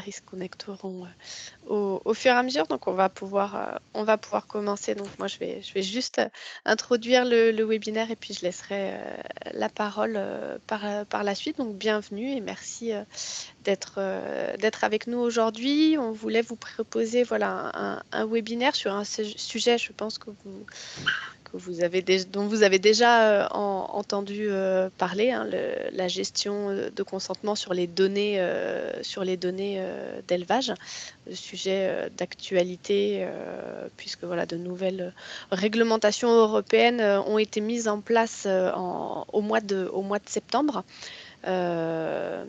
ils se connecteront au fur et à mesure. Donc, on va pouvoir commencer. Donc, moi, je vais juste introduire le webinaire et puis je laisserai la parole par la suite. Donc, bienvenue et merci d'être avec nous aujourd'hui. On voulait vous proposer voilà, un webinaire sur un sujet, je pense dont vous avez déjà entendu parler, hein, la gestion de consentement sur les données d'élevage, le sujet d'actualité, puisque voilà, de nouvelles réglementations européennes ont été mises en place au mois de septembre. Euh,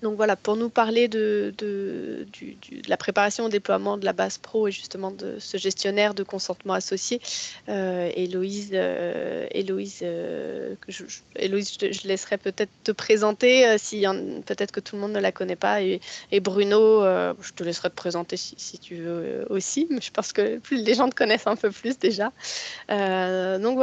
donc voilà, pour nous parler de la préparation au déploiement de la base pro et justement de ce gestionnaire de consentement associé, Héloïse, je laisserai peut-être te présenter, peut-être que tout le monde ne la connaît pas, et Bruno, je te laisserai te présenter si tu veux aussi, mais je pense que les gens te connaissent un peu plus déjà. Donc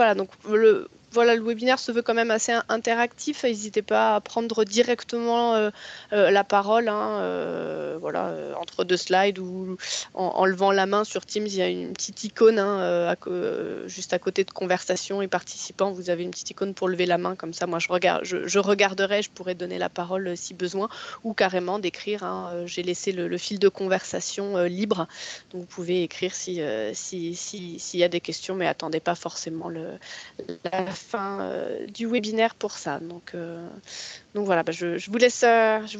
voilà, le webinaire se veut quand même assez interactif. N'hésitez pas à prendre directement la parole, hein, voilà, entre deux slides ou en levant la main sur Teams. Il y a une petite icône hein, juste à côté de conversation et participants. Vous avez une petite icône pour lever la main. Comme ça, moi, je regarderai, je pourrai donner la parole si besoin ou carrément d'écrire. Hein. J'ai laissé le fil de conversation libre. Donc, vous pouvez écrire s'il y a des questions, mais attendez pas forcément la fin du webinaire pour ça. Donc voilà, je vous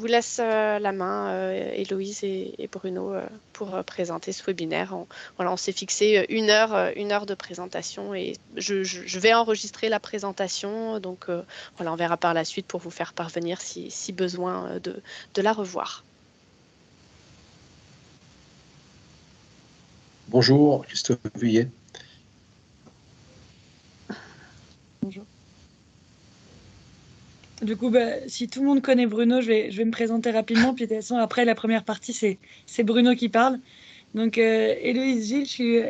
laisse la main, Héloïse et Bruno, pour présenter ce webinaire. On s'est fixé une heure de présentation et je vais enregistrer la présentation. Donc voilà, on verra par la suite pour vous faire parvenir si besoin de la revoir. Bonjour, Christophe Vuillet. Bonjour. Du coup, si tout le monde connaît Bruno, je vais me présenter rapidement. Puis de toute façon, après, la première partie, c'est Bruno qui parle. Donc, Héloïse Gilles, je suis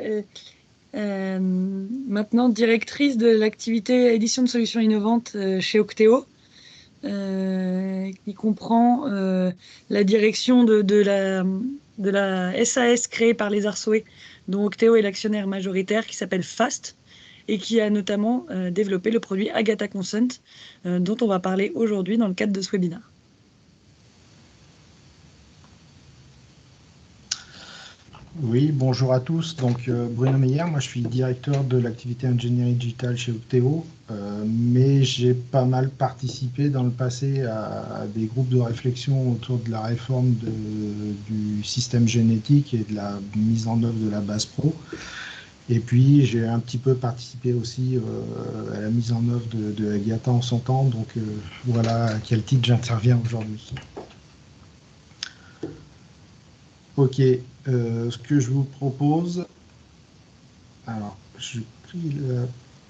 maintenant directrice de l'activité édition de solutions innovantes chez Octéo, qui comprend la direction de la SAS créée par les Arsoé, dont Octéo est l'actionnaire majoritaire, qui s'appelle FAST, et qui a notamment développé le produit Agatha Consent, dont on va parler aujourd'hui dans le cadre de ce webinaire. Oui, bonjour à tous. Donc Bruno Meyer, moi je suis directeur de l'activité ingénierie digitale chez Octéo, mais j'ai pas mal participé dans le passé à des groupes de réflexion autour de la réforme du système génétique et de la mise en œuvre de la base pro. Et puis j'ai un petit peu participé aussi à la mise en œuvre de Agatha en son temps, donc voilà à quel titre j'interviens aujourd'hui. Ok, ce que je vous propose, alors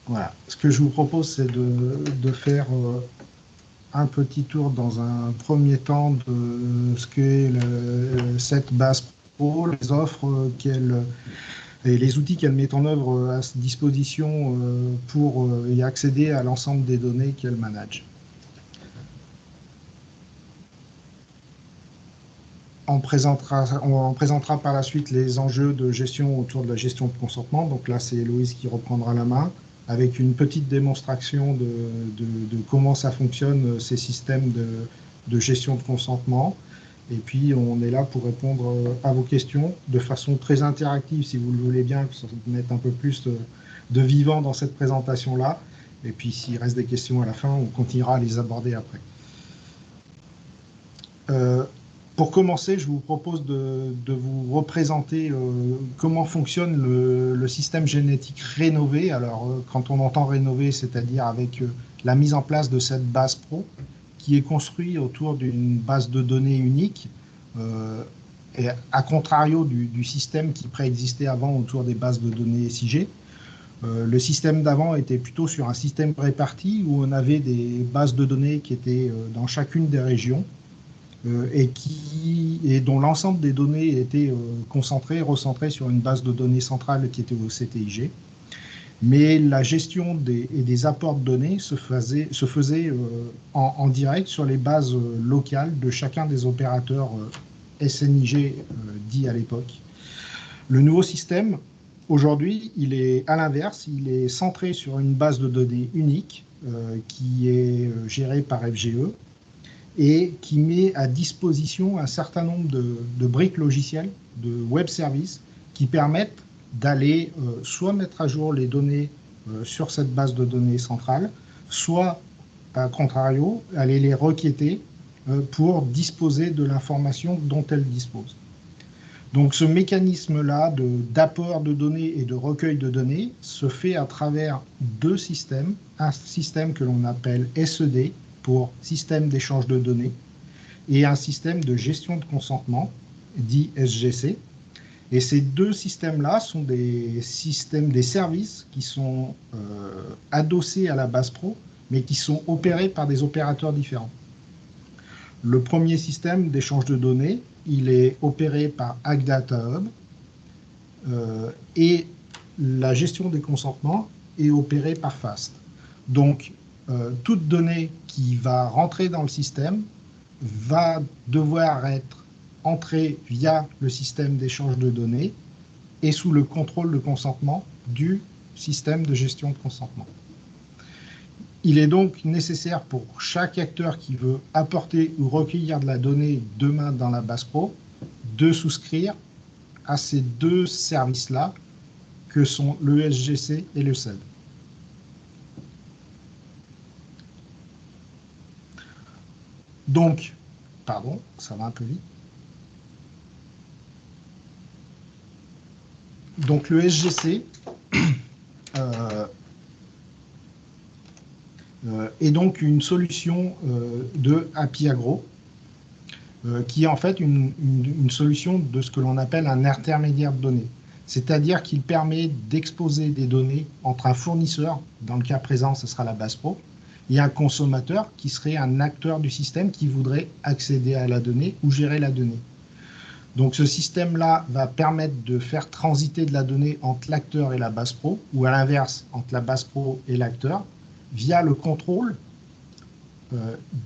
voilà, ce que je vous propose, c'est de faire un petit tour dans un premier temps de ce qu'est cette base pro, les offres et les outils qu'elle met en œuvre à sa disposition pour y accéder à l'ensemble des données qu'elle manage. On présentera par la suite les enjeux de gestion autour de la gestion de consentement. Donc là, c'est Héloïse qui reprendra la main avec une petite démonstration de comment ça fonctionne, ces systèmes de gestion de consentement. Et puis, on est là pour répondre à vos questions de façon très interactive, si vous le voulez bien, que ça mette un peu plus de vivant dans cette présentation-là. Et puis, s'il reste des questions à la fin, on continuera à les aborder après. Pour commencer, je vous propose de vous représenter comment fonctionne le système génétique rénové. Alors, quand on entend rénové, c'est-à-dire avec la mise en place de cette base pro, qui est construite autour d'une base de données unique, et à contrario du système qui préexistait avant autour des bases de données SIG. Le système d'avant était plutôt sur un système réparti où on avait des bases de données qui étaient dans chacune des régions, et dont l'ensemble des données étaient concentrées, recentrées sur une base de données centrale qui était au CTIG. Mais la gestion des apports de données se faisait en direct sur les bases locales de chacun des opérateurs SNIG dit à l'époque. Le nouveau système, aujourd'hui, il est à l'inverse, il est centré sur une base de données unique qui est gérée par FGE et qui met à disposition un certain nombre de briques logicielles, de web services qui permettent d'aller soit mettre à jour les données sur cette base de données centrale, soit, à contrario, aller les requêter pour disposer de l'information dont elles disposent. Donc ce mécanisme-là d'apport de données et de recueil de données se fait à travers deux systèmes. Un système que l'on appelle SED pour système d'échange de données et un système de gestion de consentement dit SGC. Et ces deux systèmes-là sont des systèmes, des services qui sont adossés à la base pro, mais qui sont opérés par des opérateurs différents. Le premier système d'échange de données, il est opéré par AgData Hub et la gestion des consentements est opérée par FAST. Donc, toute donnée qui va rentrer dans le système va devoir être entrée via le système d'échange de données et sous le contrôle de consentement du système de gestion de consentement. Il est donc nécessaire pour chaque acteur qui veut apporter ou recueillir de la donnée demain dans la base pro de souscrire à ces deux services-là que sont le SGC et le SED. Donc, pardon, ça va un peu vite. Donc le SGC est donc une solution de API Agro qui est en fait une solution de ce que l'on appelle un intermédiaire de données. C'est-à-dire qu'il permet d'exposer des données entre un fournisseur, dans le cas présent ce sera la base pro, et un consommateur qui serait un acteur du système qui voudrait accéder à la donnée ou gérer la donnée. Donc ce système-là va permettre de faire transiter de la donnée entre l'acteur et la base pro, ou à l'inverse, entre la base pro et l'acteur, via le contrôle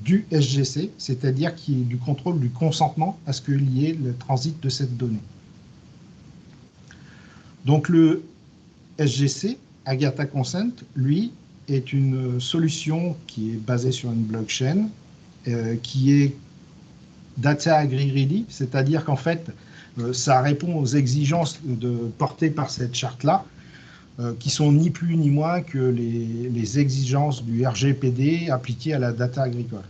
du SGC, c'est-à-dire du contrôle du consentement à ce qu'il y ait le transit de cette donnée. Donc le SGC, Agatha Consent, lui, est une solution qui est basée sur une blockchain, qui est Data Agree Ready, c'est-à-dire qu'en fait, ça répond aux exigences portées par cette charte-là, qui sont ni plus ni moins que les exigences du RGPD appliquées à la data agricole.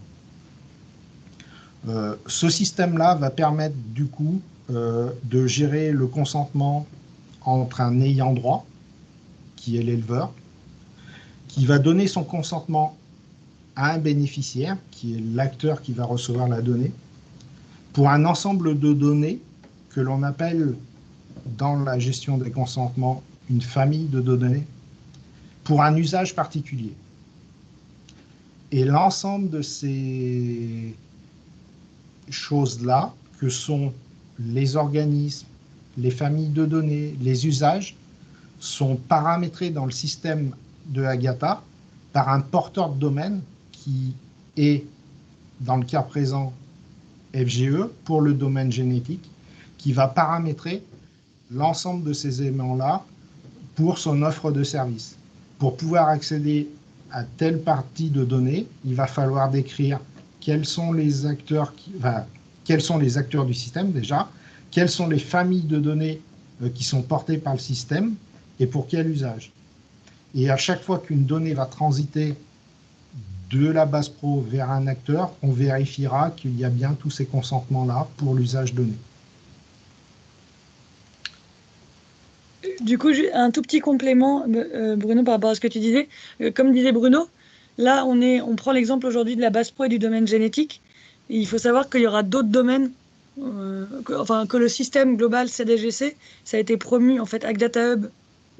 Ce système-là va permettre du coup de gérer le consentement entre un ayant droit, qui est l'éleveur, qui va donner son consentement à un bénéficiaire, qui est l'acteur qui va recevoir la donnée, pour un ensemble de données que l'on appelle dans la gestion des consentements une famille de données, pour un usage particulier. Et l'ensemble de ces choses-là, que sont les organismes, les familles de données, les usages, sont paramétrés dans le système de Agatha par un porteur de domaine qui est, dans le cas présent, FGE pour le domaine génétique, qui va paramétrer l'ensemble de ces éléments-là pour son offre de service. Pour pouvoir accéder à telle partie de données, il va falloir décrire quels sont les acteurs du système déjà, quelles sont les familles de données qui sont portées par le système et pour quel usage. Et à chaque fois qu'une donnée va transiter de la base pro vers un acteur, on vérifiera qu'il y a bien tous ces consentements-là pour l'usage donné. Du coup, un tout petit complément, Bruno, par rapport à ce que tu disais. Comme disait Bruno, là, on prend l'exemple aujourd'hui de la base pro et du domaine génétique. Et il faut savoir qu'il y aura d'autres domaines, que le système global CDGC, ça a été promu, en fait, AgData Hub,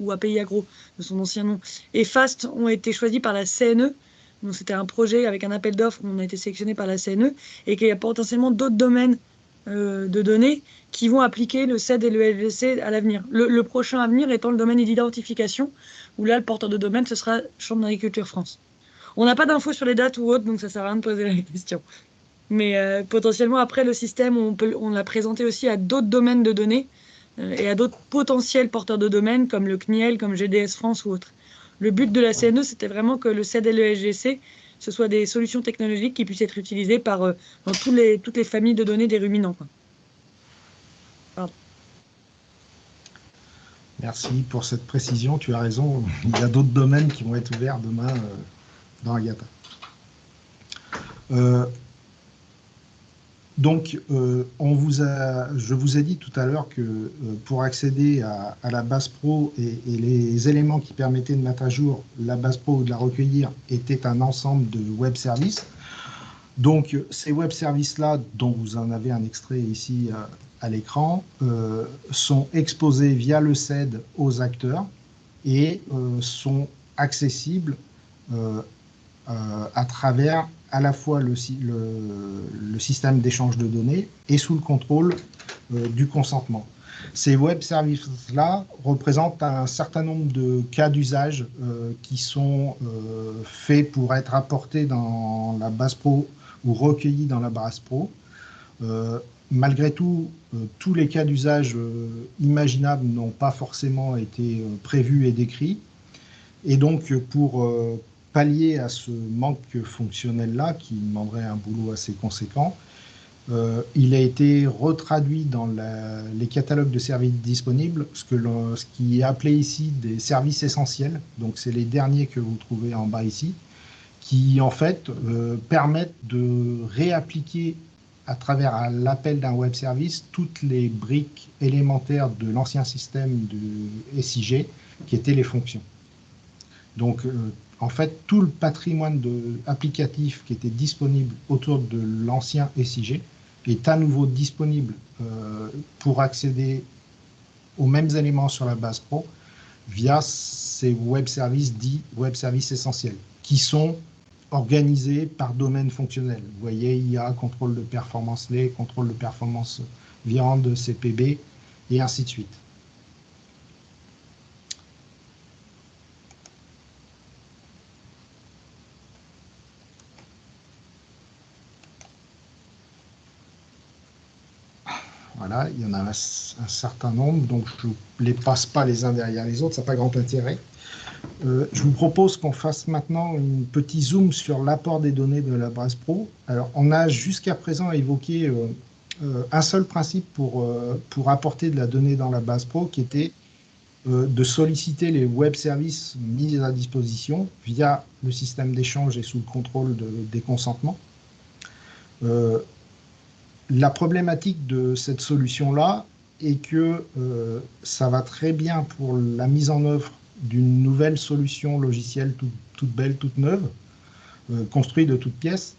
ou API Agro, de son ancien nom, et FAST ont été choisis par la CNE. Donc, c'était un projet avec un appel d'offres où on a été sélectionné par la CNE, et qu'il y a potentiellement d'autres domaines de données qui vont appliquer le CED et le SGC à l'avenir. Le prochain à venir étant le domaine d'identification, où là, le porteur de domaine, ce sera Chambre d'agriculture France. On n'a pas d'infos sur les dates ou autres, donc ça ne sert à rien de poser la question. Mais potentiellement, après, le système, on l'a présenté aussi à d'autres domaines de données et à d'autres potentiels porteurs de domaines, comme le CNIEL, comme GDS France ou autres. Le but de la CNE, c'était vraiment que le CED et le SGC, ce soient des solutions technologiques qui puissent être utilisées dans toutes les familles de données des ruminants, quoi. Pardon. Merci pour cette précision, tu as raison. Il y a d'autres domaines qui vont être ouverts demain dans Agatha. Donc, je vous ai dit tout à l'heure que pour accéder à la base pro et les éléments qui permettaient de mettre à jour la base pro ou de la recueillir étaient un ensemble de web services. Donc, ces web services-là, dont vous en avez un extrait ici à l'écran, sont exposés via le CED aux acteurs et sont accessibles à travers à la fois le système d'échange de données et sous le contrôle du consentement. Ces web services-là représentent un certain nombre de cas d'usage qui sont faits pour être apportés dans la base pro ou recueillis dans la base pro. Malgré tout, tous les cas d'usage imaginables n'ont pas forcément été prévus et décrits. Et donc, pour pallier à ce manque fonctionnel-là, qui demanderait un boulot assez conséquent, il a été retraduit dans les catalogues de services disponibles, ce qui est appelé ici des services essentiels. Donc, c'est les derniers que vous trouvez en bas ici, qui en fait permettent de réappliquer à travers l'appel d'un web service toutes les briques élémentaires de l'ancien système de SIG, qui étaient les fonctions. Donc, en fait, tout le patrimoine applicatif qui était disponible autour de l'ancien SIG est à nouveau disponible pour accéder aux mêmes éléments sur la base pro via ces web services dits web services essentiels, qui sont organisés par domaine fonctionnel. Vous voyez, il y a contrôle de performance lait, contrôle de performance viande, CPB, et ainsi de suite. Voilà, il y en a un certain nombre, donc je ne les passe pas les uns derrière les autres, ça n'a pas grand intérêt. Je vous propose qu'on fasse maintenant un petit zoom sur l'apport des données de la base pro. Alors, on a jusqu'à présent évoqué un seul principe pour apporter de la donnée dans la base pro, qui était de solliciter les web services mis à disposition via le système d'échange et sous le contrôle des consentements. La problématique de cette solution-là est que ça va très bien pour la mise en œuvre d'une nouvelle solution logicielle toute belle, toute neuve, construite de toutes pièces.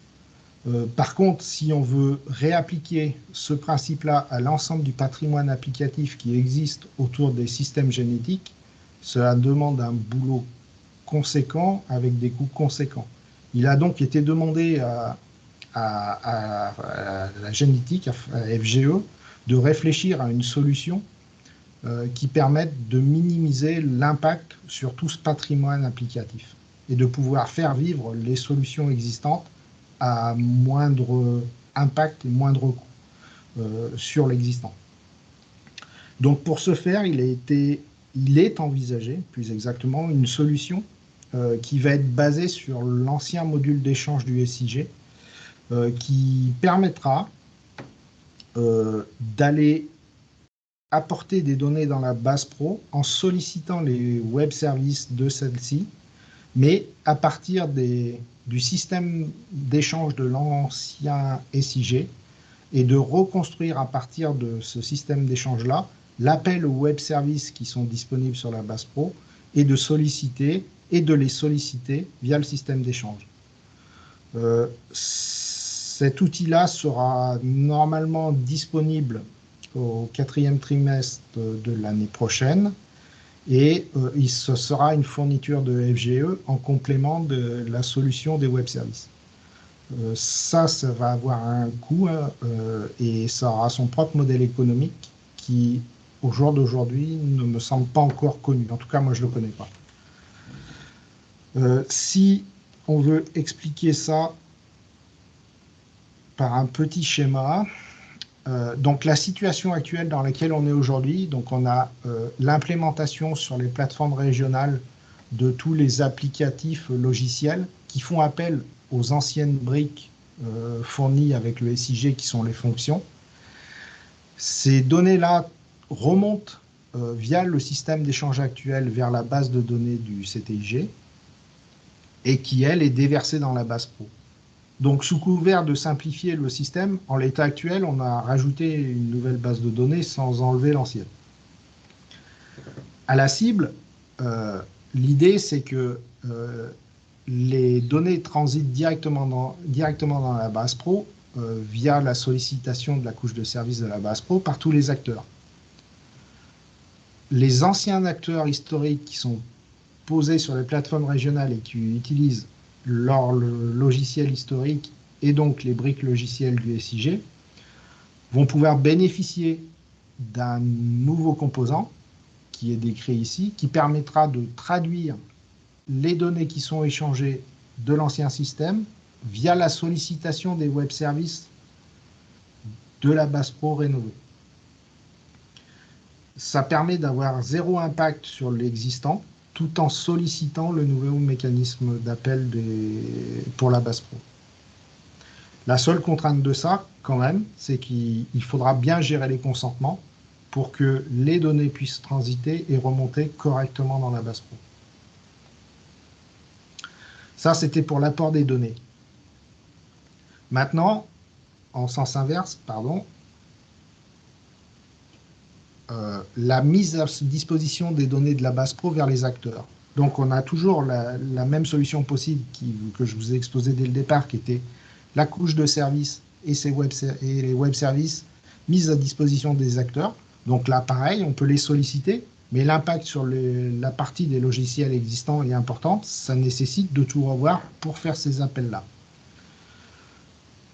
Par contre, si on veut réappliquer ce principe-là à l'ensemble du patrimoine applicatif qui existe autour des systèmes génétiques, cela demande un boulot conséquent avec des coûts conséquents. Il a donc été demandé à la génétique, à FGE, de réfléchir à une solution qui permette de minimiser l'impact sur tout ce patrimoine applicatif et de pouvoir faire vivre les solutions existantes à moindre impact et moindre coût sur l'existant. Donc pour ce faire, il est envisagé, plus exactement, une solution qui va être basée sur l'ancien module d'échange du SIG, qui permettra d'aller apporter des données dans la base pro en sollicitant les web services de celle-ci, mais à partir du système d'échange de l'ancien SIG et de reconstruire à partir de ce système d'échange-là l'appel aux web services qui sont disponibles sur la base pro et de les solliciter via le système d'échange. Cet outil-là sera normalement disponible au 4e trimestre de l'année prochaine et ce sera une fourniture de FGE en complément de la solution des web services. Ça va avoir un coût et ça aura son propre modèle économique qui, au jour d'aujourd'hui, ne me semble pas encore connu. En tout cas, moi, je ne le connais pas. Si on veut expliquer ça par un petit schéma. Donc la situation actuelle dans laquelle on est aujourd'hui, donc on a l'implémentation sur les plateformes régionales de tous les applicatifs logiciels qui font appel aux anciennes briques fournies avec le SIG qui sont les fonctions. Ces données-là remontent via le système d'échange actuel vers la base de données du CTIG et qui, elle, est déversée dans la base pro. Donc, sous couvert de simplifier le système, en l'état actuel, on a rajouté une nouvelle base de données sans enlever l'ancienne. À la cible, l'idée, c'est que les données transitent directement dans la base pro via la sollicitation de la couche de service de la base pro par tous les acteurs. Les anciens acteurs historiques qui sont posés sur les plateformes régionales et qui utilisent leur logiciel historique et donc les briques logicielles du SIG vont pouvoir bénéficier d'un nouveau composant qui est décrit ici, qui permettra de traduire les données qui sont échangées de l'ancien système via la sollicitation des web services de la base pro rénovée. Ça permet d'avoir zéro impact sur l'existant, tout en sollicitant le nouveau mécanisme d'appel pour la base pro. La seule contrainte de ça, quand même, c'est qu'il faudra bien gérer les consentements pour que les données puissent transiter et remonter correctement dans la base pro. Ça, c'était pour l'apport des données. Maintenant, en sens inverse, la mise à disposition des données de la base pro vers les acteurs. Donc, on a toujours la même solution possible que je vous ai exposée dès le départ, qui était la couche de service et les web services mis à disposition des acteurs. Donc là, pareil, on peut les solliciter, mais l'impact sur la partie des logiciels existants est importante. Ça nécessite de tout revoir pour faire ces appels-là.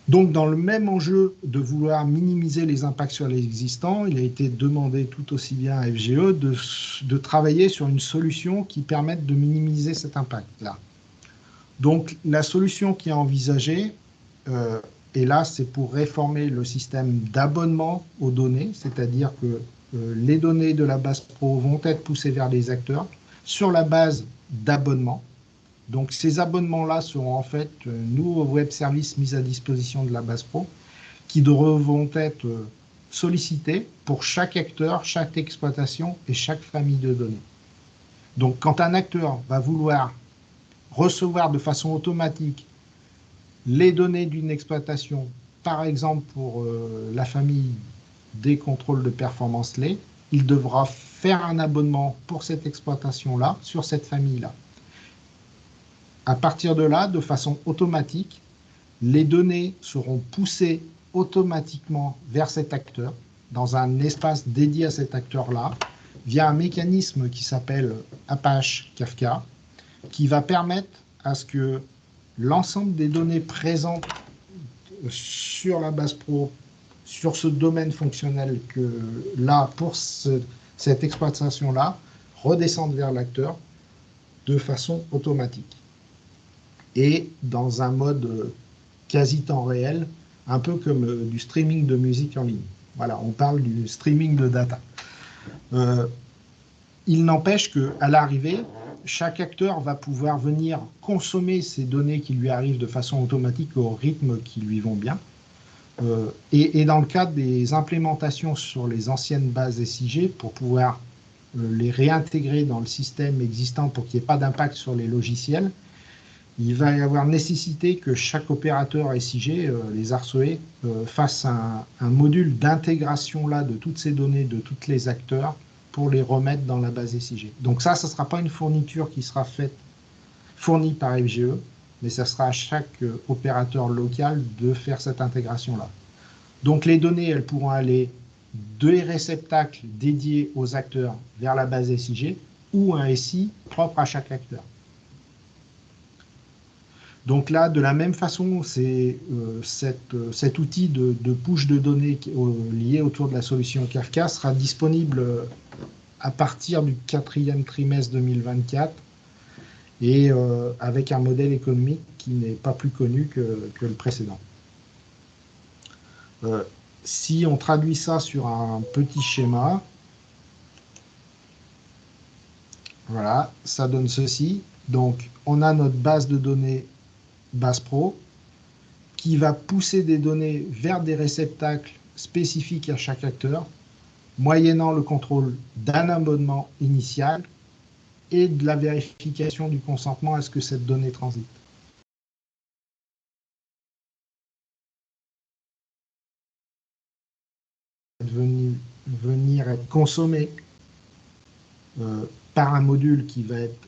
Donc, dans le même enjeu de vouloir minimiser les impacts sur les existants, il a été demandé tout aussi bien à FGE de travailler sur une solution qui permette de minimiser cet impact-là. Donc, la solution qui est envisagée, et là, c'est pour réformer le système d'abonnement aux données, c'est-à-dire que les données de la base pro vont être poussées vers les acteurs sur la base d'abonnements. Donc, ces abonnements-là seront en fait nouveaux web services mis à disposition de la base pro qui devront être sollicités pour chaque acteur, chaque exploitation et chaque famille de données. Donc, quand un acteur va vouloir recevoir de façon automatique les données d'une exploitation, par exemple pour la famille des contrôles de performance lait, il devra faire un abonnement pour cette exploitation-là, sur cette famille-là. À partir de là, de façon automatique, les données seront poussées automatiquement vers cet acteur, dans un espace dédié à cet acteur-là, via un mécanisme qui s'appelle Apache Kafka, qui va permettre à ce que l'ensemble des données présentes sur la base pro, sur ce domaine fonctionnel que là, pour cette exploitation-là, redescendent vers l'acteur de façon automatique. Et dans un mode quasi temps réel, un peu comme du streaming de musique en ligne. Voilà, on parle du streaming de data. Il n'empêche qu'à l'arrivée, chaque acteur va pouvoir venir consommer ces données qui lui arrivent de façon automatique au rythme qui lui vont bien. Et dans le cadre des implémentations sur les anciennes bases SIG, pour pouvoir les réintégrer dans le système existant pour qu'il n'y ait pas d'impact sur les logiciels, il va y avoir nécessité que chaque opérateur SIG, les ARSOE, fasse un module d'intégration là de toutes ces données, de tous les acteurs, pour les remettre dans la base SIG. Donc ça ne sera pas une fourniture qui sera fournie par FGE, mais ça sera à chaque opérateur local de faire cette intégration-là. Donc les données, elles pourront aller des réceptacles dédiés aux acteurs vers la base SIG ou un SI propre à chaque acteur. Donc là, de la même façon, c'est cet outil de push de données lié autour de la solution Kafka sera disponible à partir du 4e trimestre 2024 et avec un modèle économique qui n'est pas plus connu que le précédent. Si on traduit ça sur un petit schéma, voilà, ça donne ceci. Donc, on a notre base de données base pro qui va pousser des données vers des réceptacles spécifiques à chaque acteur, moyennant le contrôle d'un abonnement initial et de la vérification du consentement à ce que cette donnée transite. Venir être consommé par un module qui va être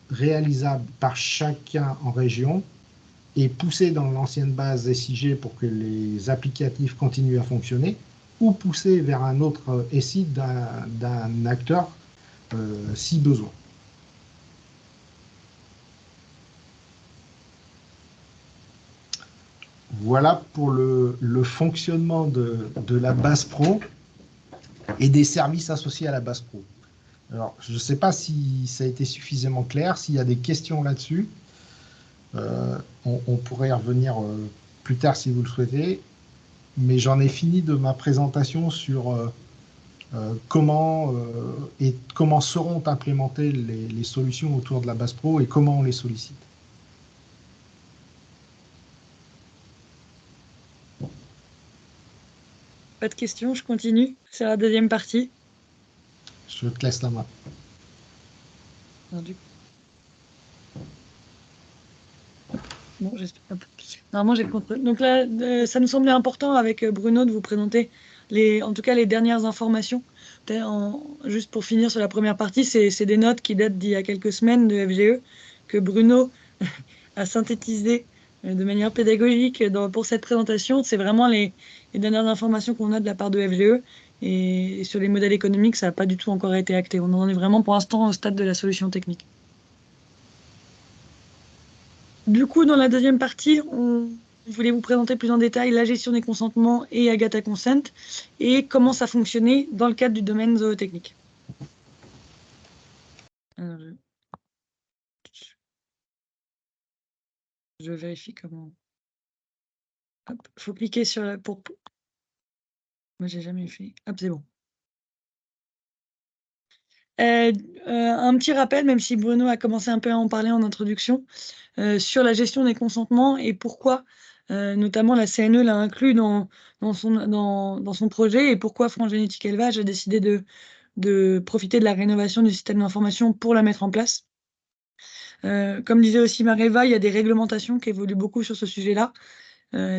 réalisable par chacun en région et poussé dans l'ancienne base SIG pour que les applicatifs continuent à fonctionner, ou poussé vers un autre SI d'un acteur si besoin. Voilà pour le fonctionnement de la base pro et des services associés à la base pro. Alors, je ne sais pas si ça a été suffisamment clair. S'il y a des questions là-dessus, on pourrait y revenir plus tard si vous le souhaitez. Mais j'en ai fini de ma présentation sur comment seront implémentées les solutions autour de la base pro et comment on les sollicite. Pas de questions, je continue. C'est la deuxième partie. Je te laisse la main. Bon, normalement, j'ai le contrôle. Donc là, ça nous semblait important avec Bruno de vous présenter en tout cas les dernières informations. Juste pour finir sur la première partie, c'est des notes qui datent d'il y a quelques semaines de FGE que Bruno a synthétisées de manière pédagogique pour cette présentation. C'est vraiment les dernières informations qu'on a de la part de FGE. Et sur les modèles économiques, ça n'a pas du tout encore été acté. On en est vraiment pour l'instant au stade de la solution technique. Du coup, dans la deuxième partie, on voulait vous présenter plus en détail la gestion des consentements et Agatha Consent et comment ça fonctionnait dans le cadre du domaine zootechnique. Alors, je vérifie comment. Il faut cliquer sur la. Moi, j'ai jamais fait. Hop, c'est bon. Un petit rappel, même si Bruno a commencé un peu à en parler en introduction, sur la gestion des consentements et pourquoi, notamment la CNE l'a inclus dans son projet et pourquoi France Génétique Élevage a décidé de profiter de la rénovation du système d'information pour la mettre en place. Comme disait aussi Mareva, il y a des réglementations qui évoluent beaucoup sur ce sujet-là.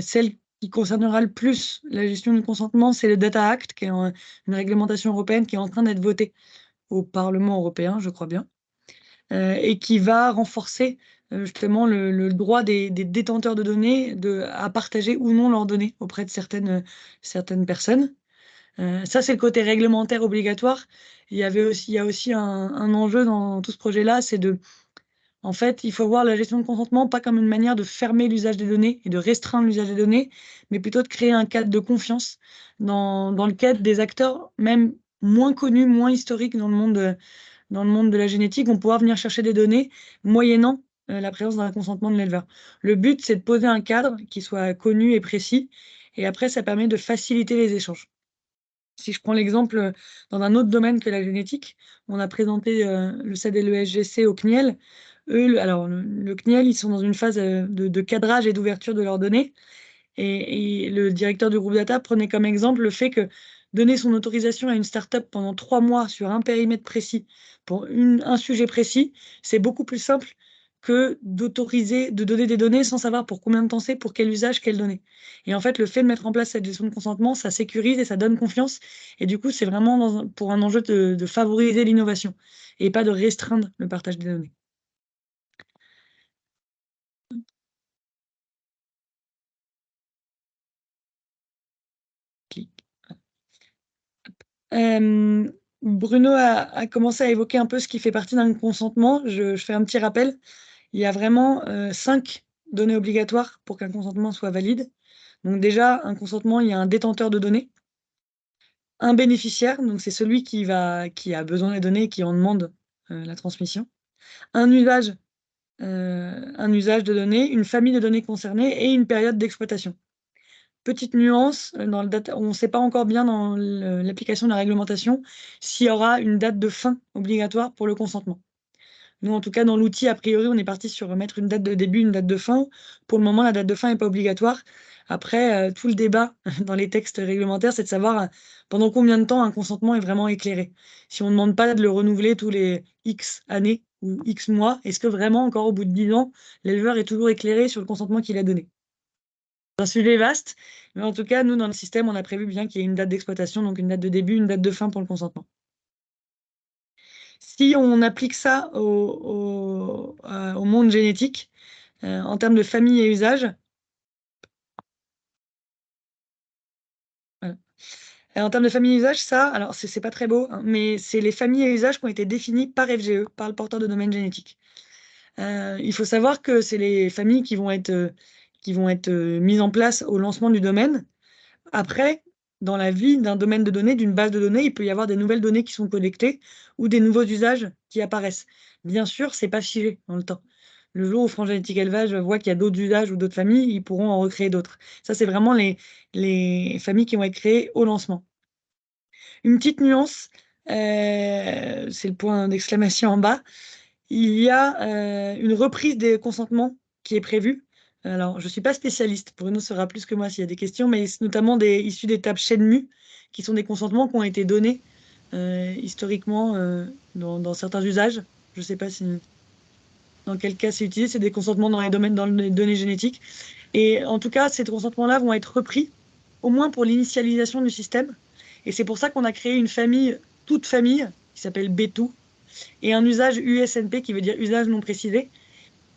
Celle qui concernera le plus la gestion du consentement, c'est le Data Act, qui est une réglementation européenne qui est en train d'être votée au Parlement européen, je crois bien, et qui va renforcer justement le droit des détenteurs de données à partager ou non leurs données auprès de certaines personnes. Ça, c'est le côté réglementaire obligatoire. Il y a aussi un enjeu dans tout ce projet-là, c'est en fait, il faut voir la gestion de consentement pas comme une manière de fermer l'usage des données et de restreindre l'usage des données, mais plutôt de créer un cadre de confiance dans lequel des acteurs, même moins connus, moins historiques dans le monde de la génétique, vont pouvoir venir chercher des données moyennant la présence d'un consentement de l'éleveur. Le but, c'est de poser un cadre qui soit connu et précis, et après, ça permet de faciliter les échanges. Si je prends l'exemple dans un autre domaine que la génétique, on a présenté le CAD et le SGC au CNIEL. Eux, le CNIEL, ils sont dans une phase de cadrage et d'ouverture de leurs données. Et le directeur du groupe data prenait comme exemple le fait que donner son autorisation à une startup pendant 3 mois sur un périmètre précis, pour un sujet précis, c'est beaucoup plus simple que de donner des données sans savoir pour combien de temps c'est, pour quel usage, quelle donnée. Et en fait, le fait de mettre en place cette gestion de consentement, ça sécurise et ça donne confiance. Et du coup, c'est vraiment pour un enjeu de favoriser l'innovation et pas de restreindre le partage des données. Bruno a commencé à évoquer un peu ce qui fait partie d'un consentement. Je fais un petit rappel. Il y a vraiment 5 données obligatoires pour qu'un consentement soit valide. Donc déjà, un consentement, il y a un détenteur de données, un bénéficiaire, donc c'est celui qui a besoin des données et qui en demande la transmission, un usage de données, une famille de données concernées et une période d'exploitation. petite nuance, on ne sait pas encore bien dans l'application de la réglementation s'il y aura une date de fin obligatoire pour le consentement. Nous, en tout cas, dans l'outil, a priori, on est parti sur mettre une date de début, une date de fin. Pour le moment, la date de fin n'est pas obligatoire. Après, tout le débat dans les textes réglementaires, c'est de savoir pendant combien de temps un consentement est vraiment éclairé. Si on ne demande pas de le renouveler tous les X années ou X mois, est-ce que vraiment, encore au bout de 10 ans, l'éleveur est toujours éclairé sur le consentement qu'il a donné? C'est un sujet vaste, mais en tout cas, nous, dans le système, on a prévu bien qu'il y ait une date d'exploitation, donc une date de début, une date de fin pour le consentement. Si on applique ça au monde génétique, en termes de famille et usage, voilà. En termes de famille et usage, ça, alors c'est pas très beau, hein, mais c'est les familles et usages qui ont été définis par FGE, par le porteur de domaine génétique. Il faut savoir que c'est les familles qui vont être mises en place au lancement du domaine. Après, dans la vie d'un domaine de données, d'une base de données, il peut y avoir des nouvelles données qui sont collectées ou des nouveaux usages qui apparaissent. Bien sûr, c'est pas figé dans le temps. Le jour où France Génétique Élevage voit qu'il y a d'autres usages ou d'autres familles, ils pourront en recréer d'autres. Ça, c'est vraiment les familles qui vont être créées au lancement. Une petite nuance, c'est le point d'exclamation en bas. Il y a une reprise des consentements qui est prévue. Alors, je ne suis pas spécialiste, Bruno saura plus que moi s'il y a des questions, mais c'est notamment issus des tables Shenmue, qui sont des consentements qui ont été donnés historiquement dans certains usages. Je ne sais pas dans quel cas c'est utilisé, c'est des consentements dans les données génétiques. Et en tout cas, ces consentements-là vont être repris, au moins pour l'initialisation du système. Et c'est pour ça qu'on a créé une famille, toute famille, qui s'appelle B2, et un usage USNP, qui veut dire usage non précisé,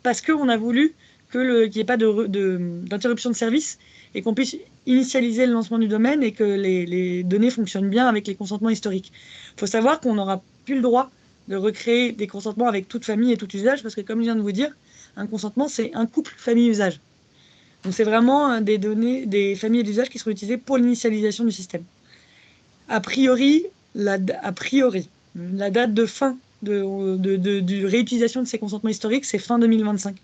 parce qu'on a voulu qu'il n'y ait pas d'interruption de service et qu'on puisse initialiser le lancement du domaine et que les données fonctionnent bien avec les consentements historiques. Il faut savoir qu'on n'aura plus le droit de recréer des consentements avec toute famille et tout usage, parce que comme je viens de vous dire, un consentement, c'est un couple famille-usage. Donc c'est vraiment des données, des familles d'usage qui seront utilisées pour l'initialisation du système. A priori, la date de fin de réutilisation de ces consentements historiques, c'est fin 2025.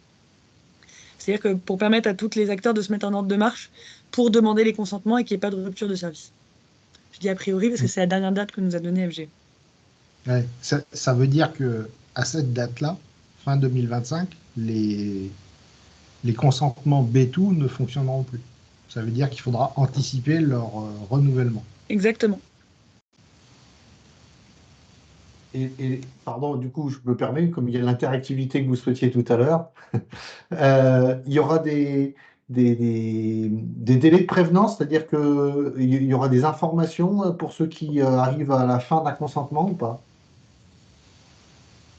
C'est-à-dire que pour permettre à tous les acteurs de se mettre en ordre de marche pour demander les consentements et qu'il n'y ait pas de rupture de service. Je dis a priori parce que c'est la dernière date que nous a donnée FG. Ouais, ça veut dire que à cette date-là, fin 2025, les consentements B2 ne fonctionneront plus. Ça veut dire qu'il faudra anticiper leur renouvellement. Exactement. Et pardon, du coup, je me permets, comme il y a l'interactivité que vous souhaitiez tout à l'heure, il y aura des délais de prévenance, c'est-à-dire qu'il y aura des informations pour ceux qui arrivent à la fin d'un consentement ou pas?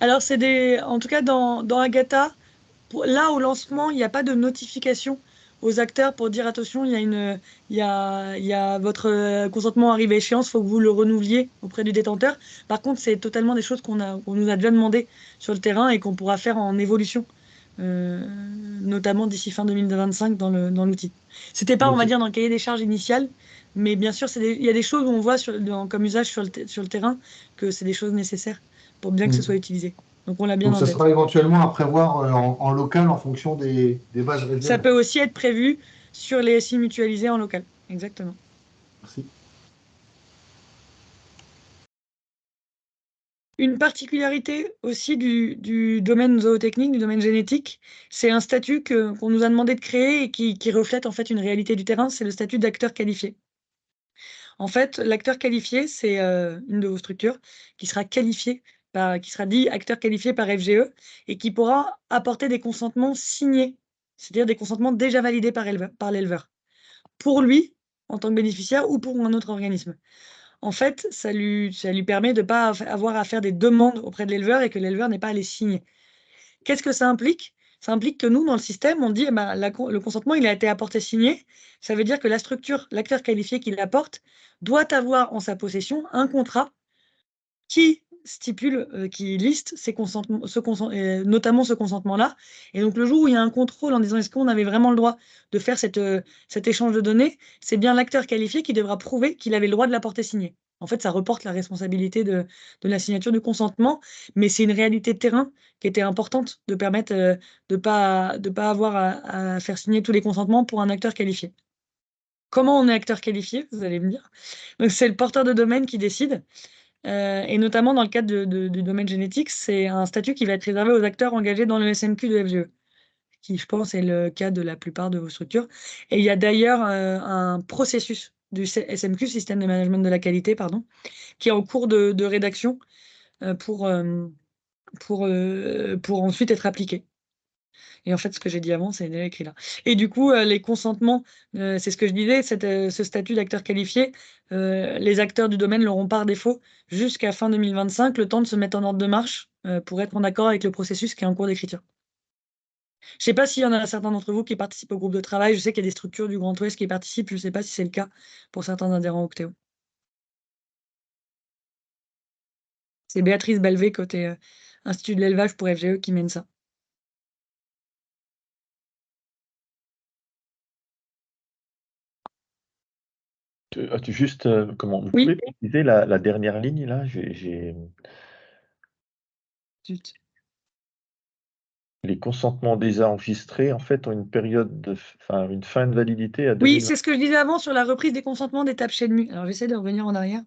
Alors, en tout cas, dans Agatha, là, au lancement, il n'y a pas de notification aux acteurs pour dire attention, il y a votre consentement arrive à échéance, il faut que vous le renouvelliez auprès du détenteur. Par contre, c'est totalement des choses qu'on nous a déjà demandé sur le terrain et qu'on pourra faire en évolution, notamment d'ici fin 2025 dans l'outil. C'était pas, on va dire, dans le cahier des charges initial, mais bien sûr, il y a des choses où on voit comme usage sur le terrain que c'est des choses nécessaires pour bien que ce soit utilisé. Donc, on l'a bien Donc, en ça tête. sera éventuellement à prévoir en local en fonction des bases réserves. Ça peut aussi être prévu sur les SI mutualisés en local. Exactement. Merci. Une particularité aussi du domaine zootechnique, du domaine génétique, c'est un statut qu'on nous a demandé de créer et qui reflète en fait une réalité du terrain, c'est le statut d'acteur qualifié. En fait, l'acteur qualifié, c'est une de vos structures qui sera qualifiée qui sera dit acteur qualifié par FGE et qui pourra apporter des consentements signés, c'est-à-dire des consentements déjà validés par l'éleveur, pour lui en tant que bénéficiaire ou pour un autre organisme. En fait, ça lui permet de ne pas avoir à faire des demandes auprès de l'éleveur et que l'éleveur n'ait pas à les signer. Qu'est-ce que ça implique? Ça implique que nous, dans le système, on dit eh ben, le consentement, il a été apporté signé. Ça veut dire que la structure, l'acteur qualifié qui l'apporte, doit avoir en sa possession un contrat qui stipule, qui liste ces consentements, notamment ce consentement-là. Et donc, le jour où il y a un contrôle en disant est-ce qu'on avait vraiment le droit de faire cet échange de données, c'est bien l'acteur qualifié qui devra prouver qu'il avait le droit de l'apporter signé. En fait, ça reporte la responsabilité de la signature du consentement, mais c'est une réalité de terrain qui était importante de permettre de pas avoir à faire signer tous les consentements pour un acteur qualifié. comment on est acteur qualifié, vous allez me dire. Donc, c'est le porteur de domaine qui décide. Et notamment dans le cadre du domaine génétique, c'est un statut qui va être réservé aux acteurs engagés dans le SMQ de FGE, qui, je pense, est le cas de la plupart de vos structures. Et il y a d'ailleurs un processus du SMQ, Système de Management de la Qualité, pardon, qui est en cours de rédaction pour ensuite être appliqué. Et en fait, ce que j'ai dit avant, c'est déjà écrit là. Et du coup, les consentements, c'est ce que je disais, ce statut d'acteur qualifié, les acteurs du domaine l'auront par défaut jusqu'à fin 2025, le temps de se mettre en ordre de marche pour être en accord avec le processus qui est en cours d'écriture. Je ne sais pas s'il y en a certains d'entre vous qui participent au groupe de travail. Je sais qu'il y a des structures du Grand Ouest qui participent. Je ne sais pas si c'est le cas pour certains adhérents Octéo. C'est Béatrice Balvé, côté Institut de l'élevage pour FGE, qui mène ça. Juste, comment vous Oui. pouvez préciser la dernière ligne là? Zut. Les consentements déjà enregistrés, en fait, ont une période une fin de validité à Oui, 2020. c'est ce que je disais avant sur la reprise des consentements d'étape chez Edmu. Alors, j'essaie de revenir en arrière.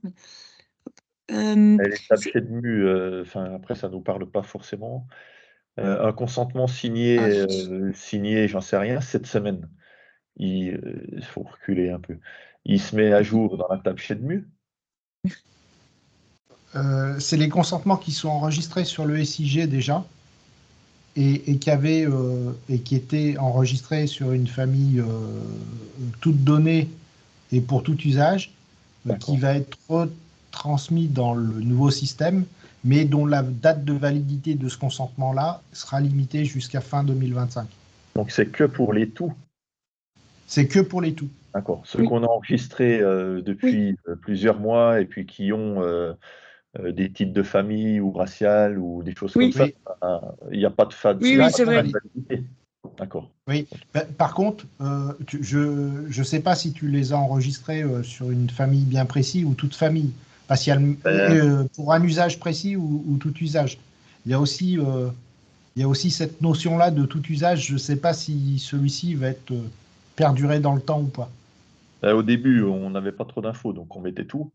L'étape chez Edmu, après, ça nous parle pas forcément. Un consentement signé, j'en sais rien, cette semaine. Il faut reculer un peu. Il se met à jour dans la table chez Edmu. C'est les consentements qui sont enregistrés sur le SIG déjà et qui étaient enregistrés sur une famille toute donnée et pour tout usage, qui va être retransmis dans le nouveau système, mais dont la date de validité de ce consentement-là sera limitée jusqu'à fin 2025. Donc c'est que pour les tout. C'est que pour les tout. D'accord. Ceux qu'on a enregistrés depuis plusieurs mois et puis qui ont des titres de famille ou raciales ou des choses comme ça, il n'y a pas de fin de c'est vrai. validité. D'accord. Oui. Par contre, je ne sais pas si tu les as enregistrés sur une famille bien précise ou toute famille, parce qu'il y a pour un usage précis ou tout usage. Il y a aussi cette notion-là de tout usage. Je ne sais pas si celui-ci va être perduré dans le temps ou pas. Au début, on n'avait pas trop d'infos, donc on mettait tout.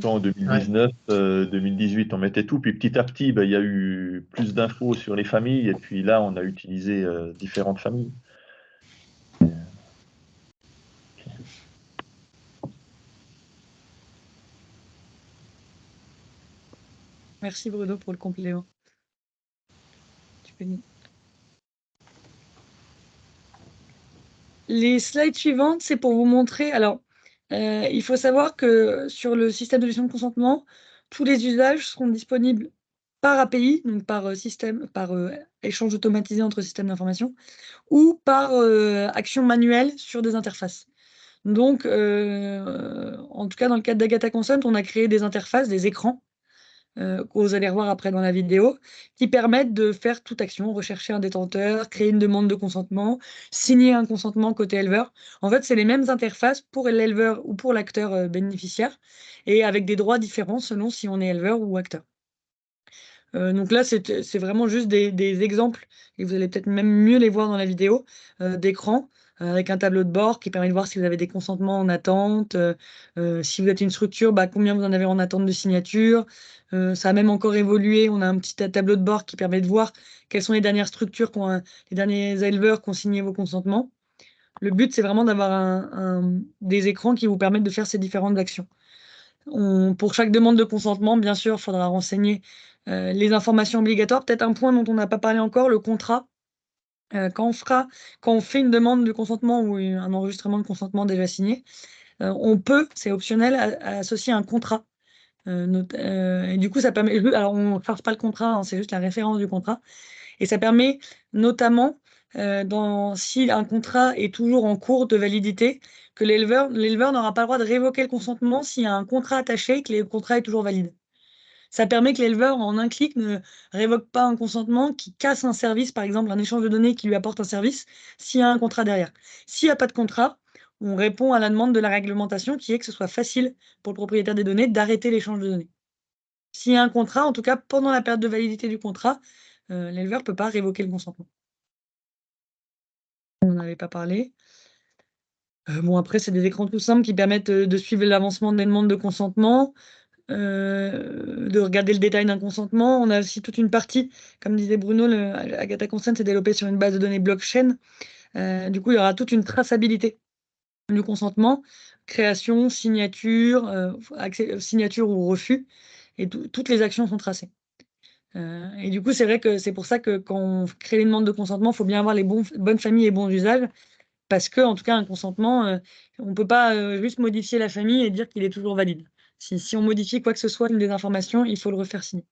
En 2019, 2018, on mettait tout. Puis petit à petit, il y a eu plus d'infos sur les familles. Et puis là, on a utilisé différentes familles. Merci Bruno pour le complément. Les slides suivantes, c'est pour vous montrer. Alors, il faut savoir que sur le système de gestion de consentement, tous les usages seront disponibles par API, donc par échange automatisé entre systèmes d'information, ou par action manuelle sur des interfaces. Donc, en tout cas, dans le cadre d'Agatha Consent, on a créé des interfaces, des écrans, que vous allez revoir après dans la vidéo, qui permettent de faire toute action, rechercher un détenteur, créer une demande de consentement, signer un consentement côté éleveur. En fait, c'est les mêmes interfaces pour l'éleveur ou pour l'acteur bénéficiaire, et avec des droits différents selon si on est éleveur ou acteur. Donc là, c'est vraiment juste des exemples, et vous allez peut-être même mieux les voir dans la vidéo, d'écran, avec un tableau de bord qui permet de voir si vous avez des consentements en attente, si vous êtes une structure, combien vous en avez en attente de signature. Ça a même encore évolué, on a un petit tableau de bord qui permet de voir quelles sont les dernières structures, les derniers éleveurs qui ont signé vos consentements. Le but, c'est vraiment d'avoir des écrans qui vous permettent de faire ces différentes actions. Pour chaque demande de consentement, bien sûr, il faudra renseigner les informations obligatoires. Peut-être un point dont on n'a pas parlé encore, le contrat. Quand on fait une demande de consentement ou un enregistrement de consentement déjà signé, on peut, c'est optionnel, associer un contrat. Et du coup, ça permet. Alors, on ne force pas le contrat, hein, c'est juste la référence du contrat. Et ça permet notamment, si un contrat est toujours en cours de validité, que l'éleveur n'aura pas le droit de révoquer le consentement s'il y a un contrat attaché et que le contrat est toujours valide. Ça permet que l'éleveur, en un clic, ne révoque pas un consentement qui casse un service, par exemple un échange de données qui lui apporte un service, s'il y a un contrat derrière. S'il n'y a pas de contrat, on répond à la demande de la réglementation qui est que ce soit facile pour le propriétaire des données d'arrêter l'échange de données. S'il y a un contrat, en tout cas pendant la période de validité du contrat, l'éleveur ne peut pas révoquer le consentement. On n'en avait pas parlé. Bon, après, c'est des écrans tout simples qui permettent de suivre l'avancement des demandes de consentement, de regarder le détail d'un consentement. On a aussi toute une partie, comme disait Bruno, Agatha Consent s'est développé sur une base de données blockchain. Du coup, il y aura toute une traçabilité du consentement, création, signature, signature ou refus, et toutes les actions sont tracées. Et du coup, c'est vrai que c'est pour ça que quand on crée les demandes de consentement, il faut bien avoir les bonnes familles et bons usages. Parce que, en tout cas, un consentement, on ne peut pas juste modifier la famille et dire qu'il est toujours valide. Si on modifie quoi que ce soit, une des informations, il faut le refaire signer.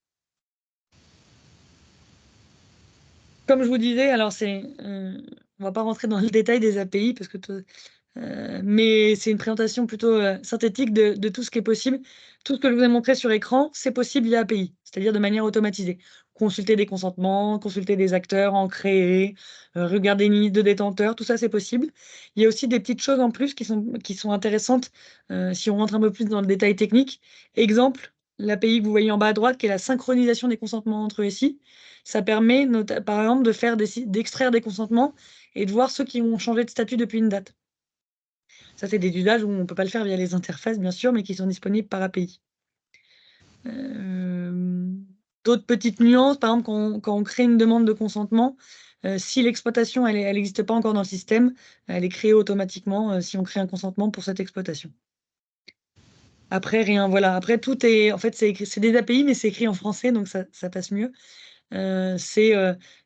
Comme je vous disais, alors on va pas rentrer dans le détail des API parce que mais c'est une présentation plutôt synthétique de tout ce qui est possible. Tout ce que je vous ai montré sur écran, c'est possible via API, c'est-à-dire de manière automatisée. Consulter des consentements, consulter des acteurs, en créer, regarder une liste de détenteurs, tout ça c'est possible. Il y a aussi des petites choses en plus qui sont intéressantes si on rentre un peu plus dans le détail technique. Exemple, l'API que vous voyez en bas à droite, qui est la synchronisation des consentements entre SI. Ça permet par exemple d'extraire des consentements et de voir ceux qui ont changé de statut depuis une date. Ça, c'est des usages où on ne peut pas le faire via les interfaces, bien sûr, mais qui sont disponibles par API. D'autres petites nuances, par exemple, quand on crée une demande de consentement, si l'exploitation elle n'existe pas encore dans le système, elle est créée automatiquement si on crée un consentement pour cette exploitation. Après, rien, voilà. Après, tout est, en fait, c'est des API, mais c'est écrit en français, donc ça passe mieux. C'est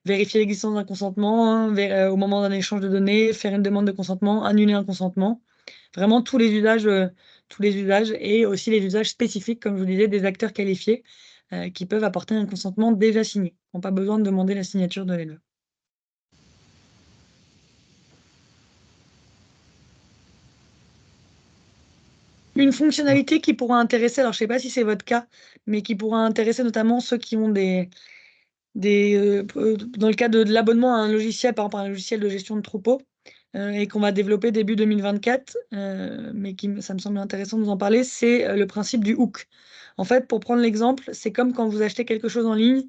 vérifier l'existence d'un consentement, hein, au moment d'un échange de données, faire une demande de consentement, annuler un consentement. Vraiment tous les usages et aussi les usages spécifiques, comme je vous disais, des acteurs qualifiés qui peuvent apporter un consentement déjà signé. Ils n'ont pas besoin de demander la signature de l'éleveur. Une fonctionnalité qui pourra intéresser, alors je ne sais pas si c'est votre cas, mais qui pourra intéresser notamment ceux qui ont dans le cas de l'abonnement à un logiciel, par exemple un logiciel de gestion de troupeaux, et qu'on va développer début 2024, mais ça me semble intéressant de vous en parler, c'est le principe du hook. En fait, pour prendre l'exemple, c'est comme quand vous achetez quelque chose en ligne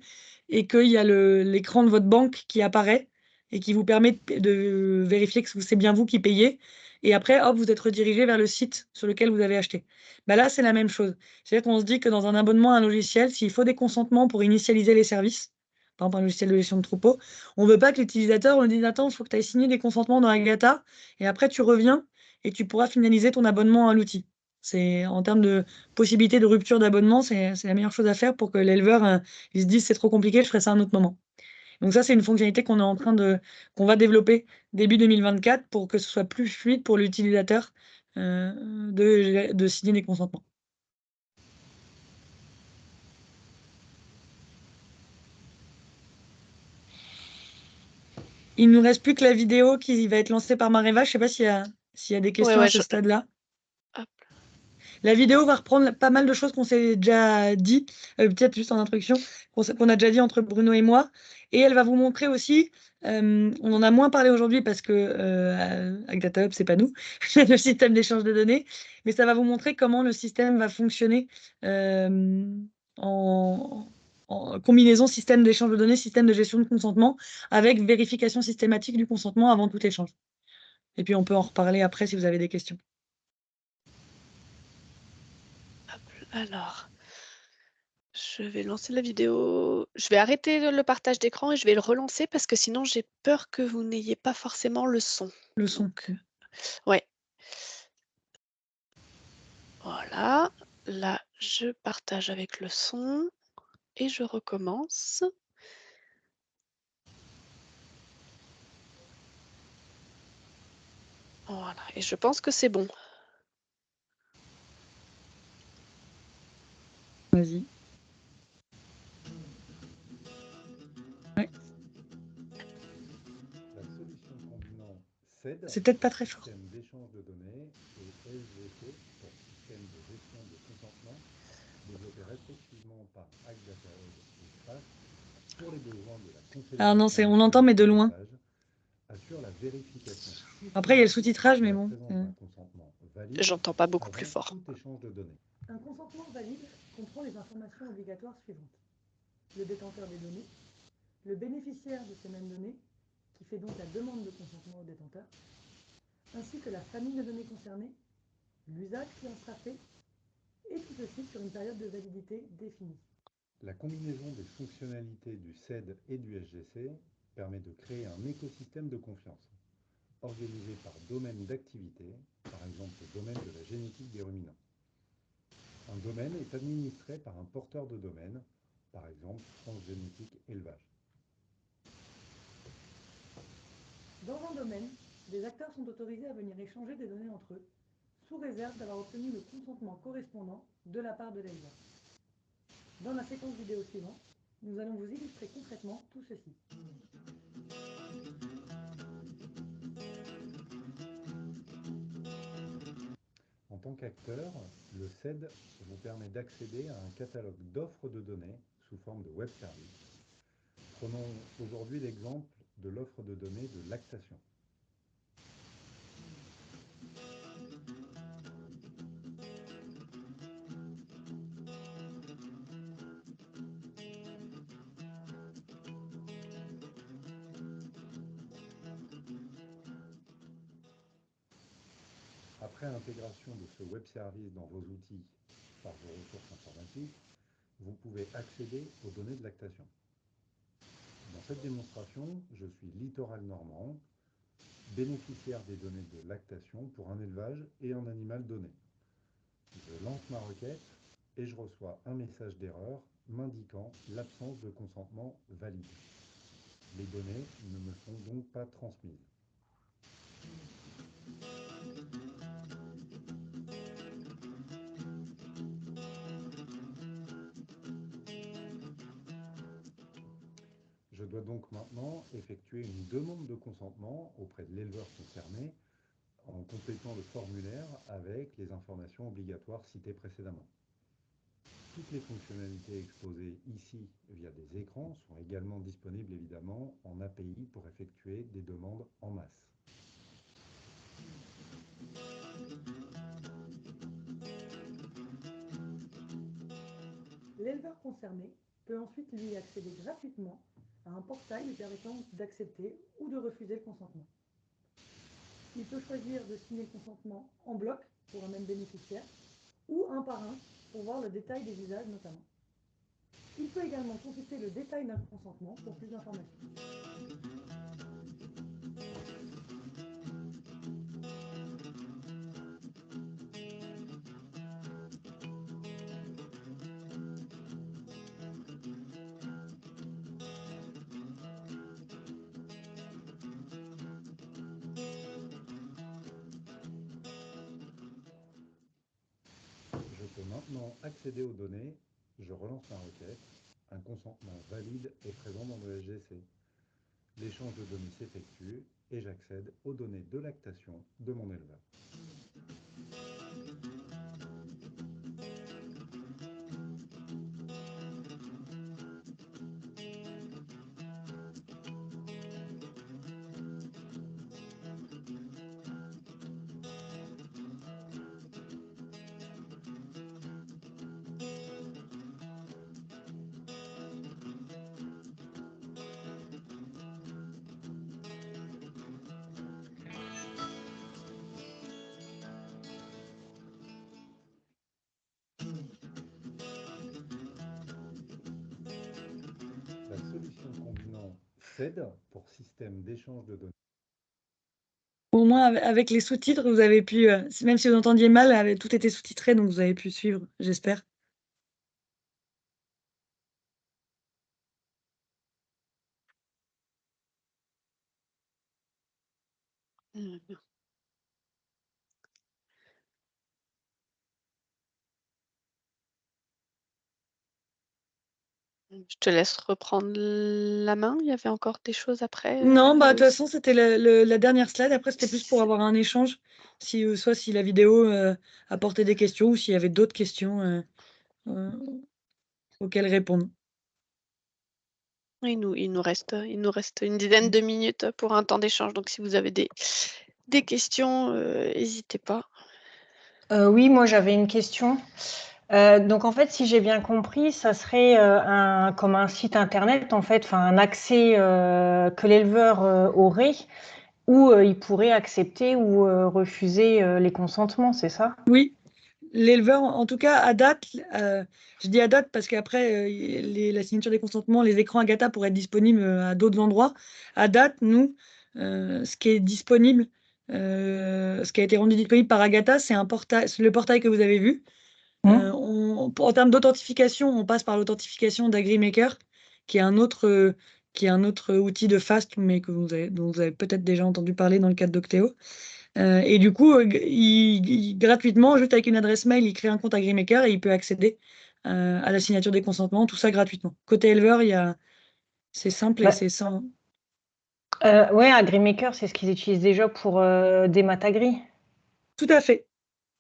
et qu'il y a l'écran de votre banque qui apparaît et qui vous permet de vérifier que c'est bien vous qui payez. Et après, hop, vous êtes redirigé vers le site sur lequel vous avez acheté. Bah là, c'est la même chose. C'est-à-dire qu'on se dit que dans un abonnement à un logiciel, s'il faut des consentements pour initialiser les services, par exemple un logiciel de gestion de troupeau, on ne veut pas que l'utilisateur lui dise attends, il faut que tu ailles signer des consentements dans Agatha et après tu reviens et tu pourras finaliser ton abonnement à l'outil. C'est en termes de possibilité de rupture d'abonnement, c'est la meilleure chose à faire pour que l'éleveur il se dise c'est trop compliqué, je ferai ça à un autre moment. Donc ça, c'est une fonctionnalité qu'on va développer début 2024 pour que ce soit plus fluide pour l'utilisateur de signer des consentements. Il ne nous reste plus que la vidéo qui va être lancée par Mareva. Je ne sais pas s'il y a des questions à ce stade-là. La vidéo va reprendre pas mal de choses qu'on s'est déjà dit, peut-être juste en introduction, qu'on a déjà dit entre Bruno et moi. Et elle va vous montrer aussi, on en a moins parlé aujourd'hui parce que avec Data Hub, c'est pas nous, le système d'échange de données, mais ça va vous montrer comment le système va fonctionner en combinaison système d'échange de données, système de gestion de consentement, avec vérification systématique du consentement avant tout échange. Et puis on peut en reparler après si vous avez des questions. Alors, je vais lancer la vidéo. Je vais arrêter le partage d'écran et je vais le relancer parce que sinon j'ai peur que vous n'ayez pas forcément le son. Le son. Donc, ouais. Voilà. Là, je partage avec le son et je recommence. Voilà. Et je pense que c'est bon. Vas-y. Ouais. C'est peut-être pas très fort. Alors non, on entend mais de loin. Après, il y a le sous-titrage, mais bon. J'entends pas beaucoup plus fort. Un consentement valide comprend les informations obligatoires suivantes. Le détenteur des données, le bénéficiaire de ces mêmes données, qui fait donc la demande de consentement au détenteur, ainsi que la famille de données concernées, l'usage qui en sera fait, et tout ceci sur une période de validité définie. La combinaison des fonctionnalités du CED et du SGC permet de créer un écosystème de confiance, organisé par domaine d'activité, par exemple le domaine de la génétique des ruminants. Un domaine est administré par un porteur de domaine, par exemple transgénétique élevage. Dans un domaine, des acteurs sont autorisés à venir échanger des données entre eux, sous réserve d'avoir obtenu le consentement correspondant de la part de l'éleveur. Dans la séquence vidéo suivante, nous allons vous illustrer concrètement tout ceci. En tant qu'acteur, le CED vous permet d'accéder à un catalogue d'offres de données sous forme de web service. Prenons aujourd'hui l'exemple de l'offre de données de lactation. Après intégration de ce web service dans vos outils par vos ressources informatiques, vous pouvez accéder aux données de lactation. Dans cette démonstration, je suis littoral normand, bénéficiaire des données de lactation pour un élevage et un animal donné. Je lance ma requête et je reçois un message d'erreur m'indiquant l'absence de consentement valide. Les données ne me sont donc pas transmises. Je dois donc maintenant effectuer une demande de consentement auprès de l'éleveur concerné en complétant le formulaire avec les informations obligatoires citées précédemment. Toutes les fonctionnalités exposées ici via des écrans sont également disponibles évidemment en API pour effectuer des demandes en masse. L'éleveur concerné peut ensuite lui accéder gratuitement à un portail lui permettant d'accepter ou de refuser le consentement. Il peut choisir de signer le consentement en bloc pour un même bénéficiaire ou un par un pour voir le détail des usages notamment. Il peut également consulter le détail d'un consentement pour plus d'informations. Je peux maintenant accéder aux données, je relance ma requête, un consentement valide est présent dans le SGC. L'échange de données s'effectue et j'accède aux données de lactation de mon éleveur. La solution combinant CED pour système d'échange de données. Au moins, avec les sous-titres, vous avez pu, même si vous entendiez mal, tout était sous-titré, donc vous avez pu suivre, j'espère. Je te laisse reprendre la main. Il y avait encore des choses après. Non, de toute façon, c'était la dernière slide. Après, c'était plus pour avoir un échange, soit si la vidéo apportait des questions ou s'il y avait d'autres questions auxquelles répondre. Il nous reste une dizaine de minutes pour un temps d'échange. Donc, si vous avez des questions, n'hésitez pas. Oui, moi j'avais une question. Donc en fait, si j'ai bien compris, ça serait comme un site internet, en fait, enfin un accès que l'éleveur aurait où il pourrait accepter ou refuser les consentements, c'est ça? Oui, l'éleveur, en tout cas, à date, je dis à date parce qu'après, la signature des consentements, les écrans Agatha pourraient être disponibles à d'autres endroits. À date, nous, ce qui est disponible, ce qui a été rendu disponible par Agatha, c'est le portail que vous avez vu. En termes d'authentification, on passe par l'authentification d'AgriMaker, qui est un autre outil de FAST, mais dont vous avez peut-être déjà entendu parler dans le cadre d'Octeo. Et du coup, gratuitement, juste avec une adresse mail, il crée un compte AgriMaker et il peut accéder à la signature des consentements, tout ça gratuitement. Côté éleveur, c'est simple et c'est sans. Oui, AgriMaker, c'est ce qu'ils utilisent déjà pour des Matagri. Tout à fait.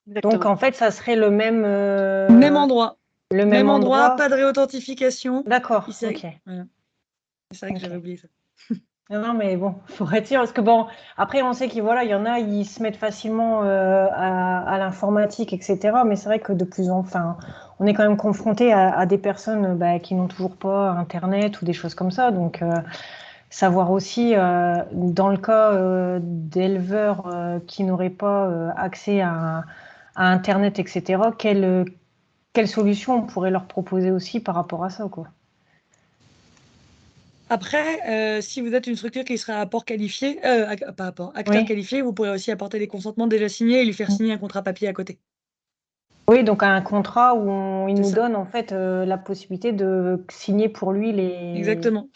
Exactement. Donc, en fait, ça serait le même... Même endroit. Le même endroit, endroit. pas de réauthentification. D'accord, ok. Voilà. C'est vrai que j'avais oublié ça. Non, mais bon, il faut retirer, parce que bon, après, on sait qu'il voilà, y en a, ils se mettent facilement à l'informatique, etc. Mais c'est vrai que de plus en plus, on est quand même confronté à des personnes qui n'ont toujours pas Internet ou des choses comme ça. Donc, savoir aussi, dans le cas d'éleveurs qui n'auraient pas accès à Internet, etc., quelle solution on pourrait leur proposer aussi par rapport à ça, quoi. Après, si vous êtes une structure qui serait à apport qualifié, pas apport, acteur Oui. qualifié, vous pourrez aussi apporter des consentements déjà signés et lui faire signer un contrat papier à côté. Oui, donc un contrat où il C'est nous ça. donne en fait la possibilité de signer pour lui les. Exactement.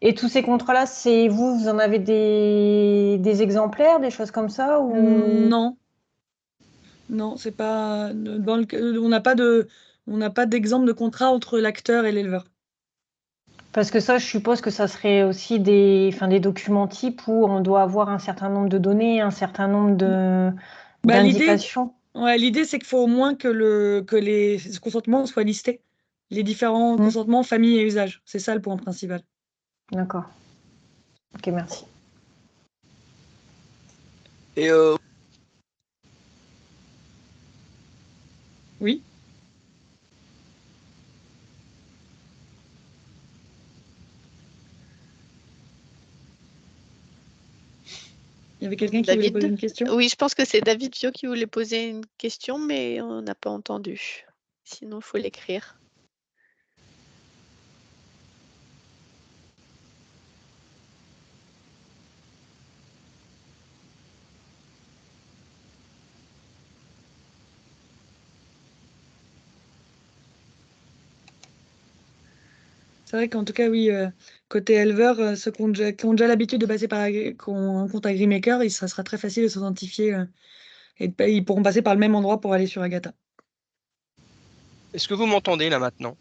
Et tous ces contrats-là, c'est vous en avez des exemplaires, des choses comme ça ou... Non. Non, c'est pas on n'a pas d'exemple de contrat entre l'acteur et l'éleveur. Parce que ça, je suppose que ça serait aussi des documents types où on doit avoir un certain nombre de données, un certain nombre d'indications. L'idée, c'est qu'il faut au moins que les consentements soient listés. Les différents consentements, famille et usage. C'est ça le point principal. D'accord. Ok, merci. Et oui. Il y avait quelqu'un qui voulait poser une question? Oui, je pense que c'est David Pio qui voulait poser une question, mais on n'a pas entendu. Sinon, il faut l'écrire. C'est vrai qu'en tout cas, oui, côté éleveur, ceux qui ont déjà l'habitude de passer par qui ont un compte AgriMaker, ça sera très facile de s'identifier et ils pourront passer par le même endroit pour aller sur Agatha. est-ce que vous m'entendez là maintenant?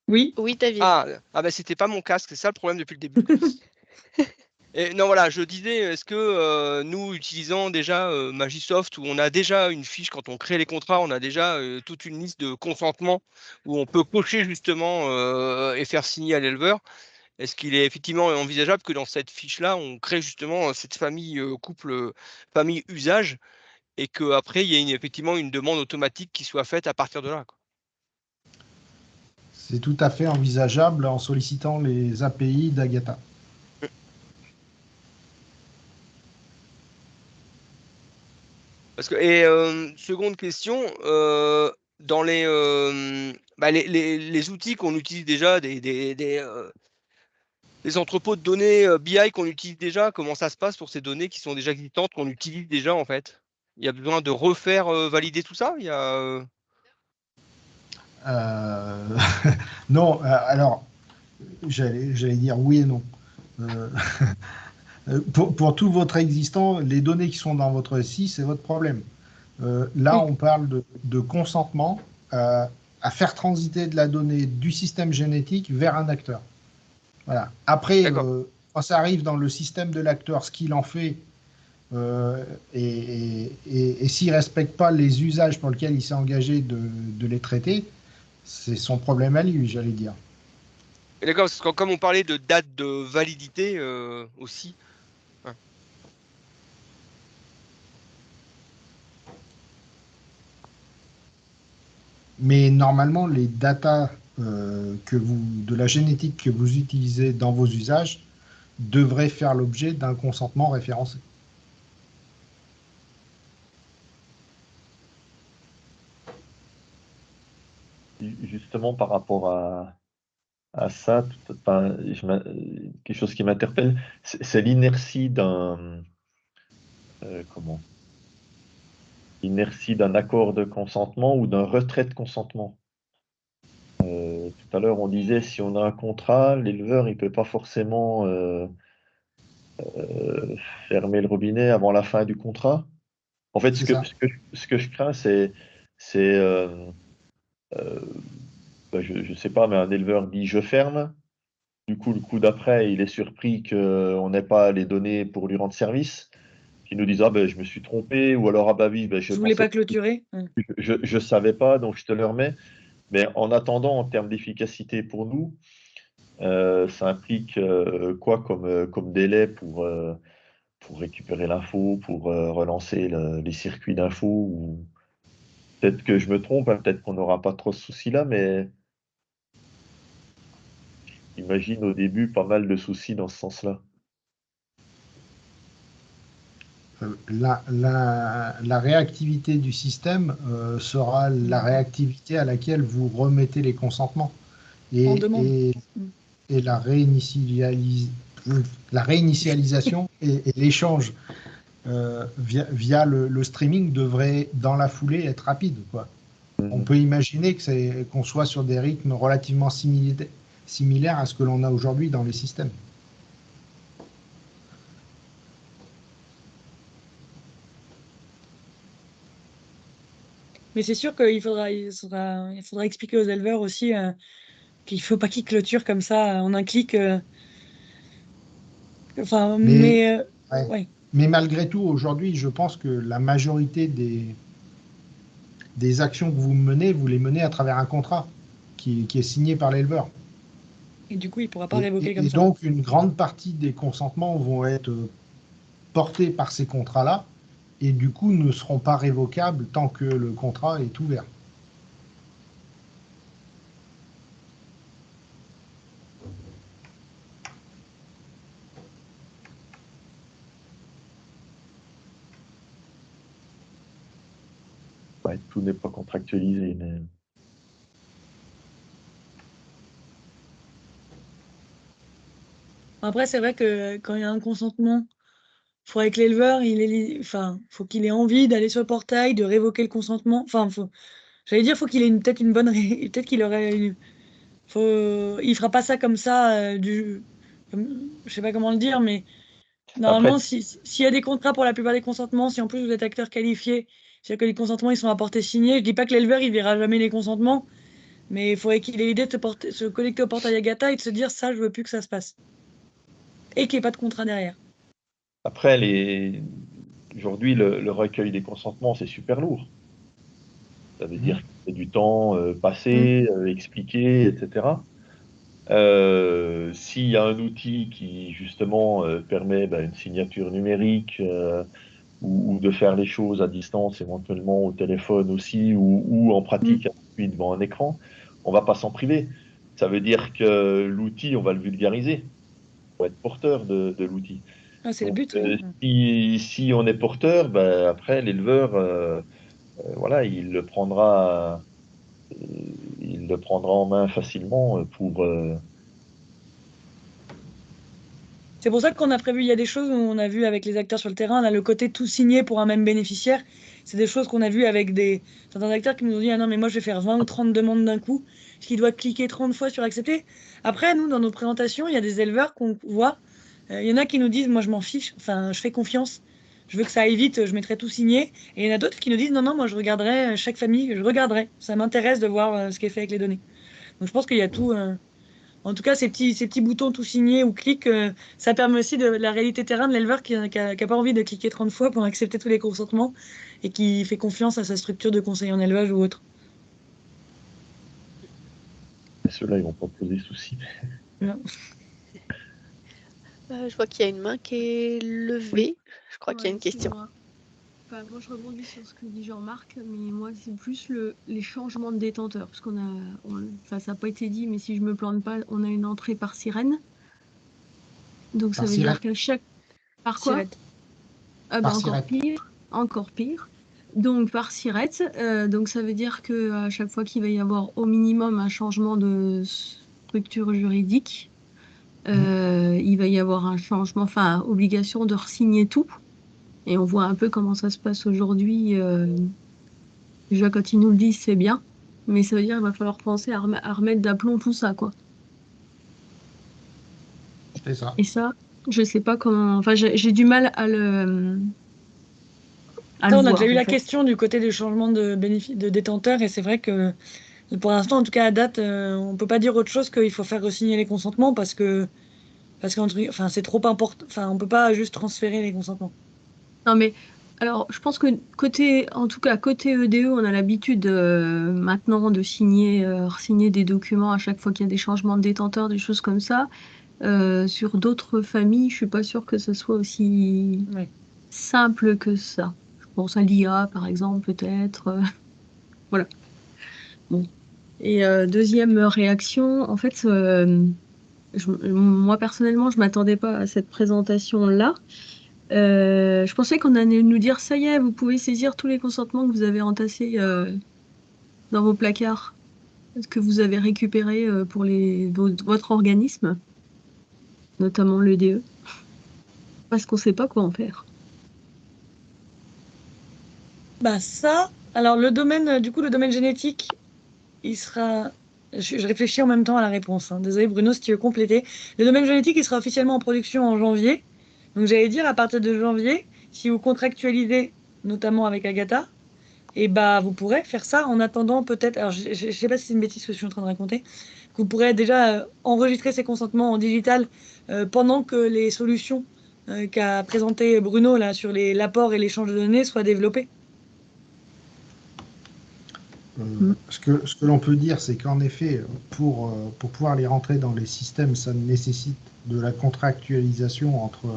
Oui. Oui, David. Ah c'était pas mon casque, c'est ça le problème depuis le début. Et non, voilà, je disais, est-ce que nous, utilisant déjà Magisoft, où on a déjà une fiche, quand on crée les contrats, on a déjà toute une liste de consentements où on peut cocher justement et faire signer à l'éleveur, est-ce qu'il est effectivement envisageable que dans cette fiche-là, on crée justement cette famille couple, famille usage, et qu'après, il y ait effectivement une demande automatique qui soit faite à partir de là, quoi. C'est tout à fait envisageable en sollicitant les API d'Agatha. Parce que, seconde question, dans les outils qu'on utilise déjà, les entrepôts de données BI qu'on utilise déjà, comment ça se passe pour ces données qui sont déjà existantes, qu'on utilise déjà en fait? Il y a besoin de refaire valider tout ça? Non, alors, j'allais dire oui et non. Pour tout votre existant, les données qui sont dans votre SI, c'est votre problème. Là, on parle de consentement à faire transiter de la donnée du système génétique vers un acteur. Voilà. Après, quand ça arrive dans le système de l'acteur, ce qu'il en fait, et s'il ne respecte pas les usages pour lesquels il s'est engagé de les traiter, c'est son problème à lui, j'allais dire. D'accord, parce que comme on parlait de date de validité aussi. Ouais. Mais normalement, les datas de la génétique que vous utilisez dans vos usages devraient faire l'objet d'un consentement référencé. Justement, par rapport à ça, quelque chose qui m'interpelle, c'est l'inertie comment? L'inertie d'un accord de consentement ou d'un retrait de consentement. Tout à l'heure, on disait si on a un contrat, l'éleveur, il peut pas forcément fermer le robinet avant la fin du contrat. En fait, C'est ça. ce que je crains, c'est je ne sais pas, mais un éleveur dit je ferme. Du coup, le coup d'après, il est surpris qu'on n'ait pas les données pour lui rendre service. Qui nous disent ah ben je me suis trompé, ou alors ah bah oui, ben, Je voulais pas clôturer. je savais pas, donc je te le remets. Mais en attendant, en termes d'efficacité pour nous, ça implique quoi comme délai pour récupérer l'info, pour relancer les circuits d'info, ou peut-être que je me trompe, hein, peut-être qu'on n'aura pas trop ce souci-là, mais imagine au début pas mal de soucis dans ce sens-là. La réactivité du système sera la réactivité à laquelle vous remettez les consentements. En demande. Et la réinitialisation et l'échange via le streaming devrait, dans la foulée, être rapide, quoi. On peut imaginer qu'on soit sur des rythmes relativement similaires à ce que l'on a aujourd'hui dans les systèmes. Mais c'est sûr qu'il faudra expliquer aux éleveurs aussi qu'il ne faut pas qu'ils clôturent comme ça en un clic. Enfin, ouais. Mais malgré tout, aujourd'hui, je pense que la majorité des actions que vous menez, vous les menez à travers un contrat qui est signé par l'éleveur. Et du coup, il ne pourra pas révoquer comme ça. Et donc, une grande partie des consentements vont être portés par ces contrats-là et du coup ne seront pas révocables tant que le contrat est ouvert. Ouais, tout n'est pas contractualisé, mais... Après, c'est vrai que quand il y a un consentement, il faudrait que l'éleveur, faut qu'il ait envie d'aller sur le portail, de révoquer le consentement. Enfin, j'allais dire, faut qu'il ait peut-être une bonne, peut-être qu'il aurait, il fera pas ça comme ça, je sais pas comment le dire, mais normalement, Après, s'il y a des contrats pour la plupart des consentements, si en plus vous êtes acteur qualifié, c'est-à-dire que les consentements ils sont apportés signés, je dis pas que l'éleveur il verra jamais les consentements, mais il faudrait qu'il ait l'idée de se connecter au portail Agata et de se dire ça, je veux plus que ça se passe. Et qu'il n'y ait pas de contrat derrière. Après, aujourd'hui, le recueil des consentements, c'est super lourd. Ça veut dire que c'est du temps passé, expliqué, etc. S'il y a un outil qui, justement, permet une signature numérique ou de faire les choses à distance, éventuellement au téléphone aussi, ou en pratique devant un écran, on ne va pas s'en priver. Ça veut dire que l'outil, on va le vulgariser pour être porteur de l'outil. Ah, c'est le Donc, but. si on est porteur, après, l'éleveur, voilà, il le prendra en main facilement pour... C'est pour ça qu'on a prévu, il y a des choses où on a vu avec les acteurs sur le terrain, là, le côté tout signé pour un même bénéficiaire. C'est des choses qu'on a vues avec certains acteurs qui nous ont dit ah non, mais moi je vais faire 20 ou 30 demandes d'un coup, ce qui doit cliquer 30 fois sur accepter. Après, nous, dans nos présentations, il y a des éleveurs qu'on voit. Il y en a qui nous disent moi je m'en fiche, enfin je fais confiance, je veux que ça aille vite, je mettrai tout signé. Et il y en a d'autres qui nous disent non, non, moi je regarderai chaque famille, je regarderai. Ça m'intéresse de voir ce qui est fait avec les données. Donc je pense qu'il y a tout. En tout cas, ces petits boutons tout signés ou clic, ça permet aussi de la réalité terrain de l'éleveur qui n'a pas envie de cliquer 30 fois pour accepter tous les consentements et qui fait confiance à sa structure de conseil en élevage ou autre. Ceux-là, ils vont pas poser souci. Je vois qu'il y a une main qui est levée. Je crois qu'il y a une question. Enfin, moi, je rebondis sur ce que dit Jean-Marc, mais moi, c'est plus les changements de détenteur. Parce ça n'a pas été dit, mais si je me plante pas, on a une entrée par sirène. Donc, ça veut dire qu'à chaque. Par quoi? Sirette. Ah, bah, encore pire. Encore pire. Donc par SIRET, donc ça veut dire qu'à chaque fois qu'il va y avoir au minimum un changement de structure juridique, il va y avoir un changement, enfin obligation de re-signer tout. Et on voit un peu comment ça se passe aujourd'hui. Déjà quand ils nous le disent, c'est bien, mais ça veut dire qu'il va falloir penser à remettre d'aplomb tout ça, quoi. C'est ça. Et ça, je sais pas comment. Enfin, j'ai du mal à le. À Ça, le on a voir, déjà eu en la fait. question du côté du changement de détenteur, et c'est vrai que pour l'instant, en tout cas à date, on peut pas dire autre chose qu'il faut faire re-signer les consentements parce que enfin, c'est trop important. Enfin, on peut pas juste transférer les consentements. Non, mais alors, je pense que en tout cas, côté EDE, on a l'habitude maintenant de re-signer des documents à chaque fois qu'il y a des changements de détenteur, des choses comme ça. Sur d'autres familles, je suis pas sûre que ce soit aussi Ouais. simple que ça. Je pense à l'IA, par exemple, peut-être. Voilà. Bon. Et deuxième réaction, en fait, moi personnellement, je m'attendais pas à cette présentation-là. Je pensais qu'on allait nous dire, ça y est, vous pouvez saisir tous les consentements que vous avez entassés dans vos placards, que vous avez récupérés pour votre organisme, notamment l'EDE, parce qu'on ne sait pas quoi en faire. Bah ça, alors le domaine, du coup, le domaine génétique, il sera. Je réfléchis en même temps à la réponse, hein. Désolé Bruno, si tu veux compléter. Le domaine génétique, il sera officiellement en production en janvier. Donc j'allais dire, à partir de janvier, si vous contractualisez, notamment avec Agatha, et bah vous pourrez faire ça en attendant peut-être. Alors je sais pas si c'est une bêtise ce que je suis en train de raconter. Vous pourrez déjà enregistrer ces consentements en digital pendant que les solutions qu'a présentées Bruno là sur l'apport et l'échange de données soient développées. Ce que l'on peut dire, c'est qu'en effet, pour pouvoir les rentrer dans les systèmes, ça nécessite de la contractualisation entre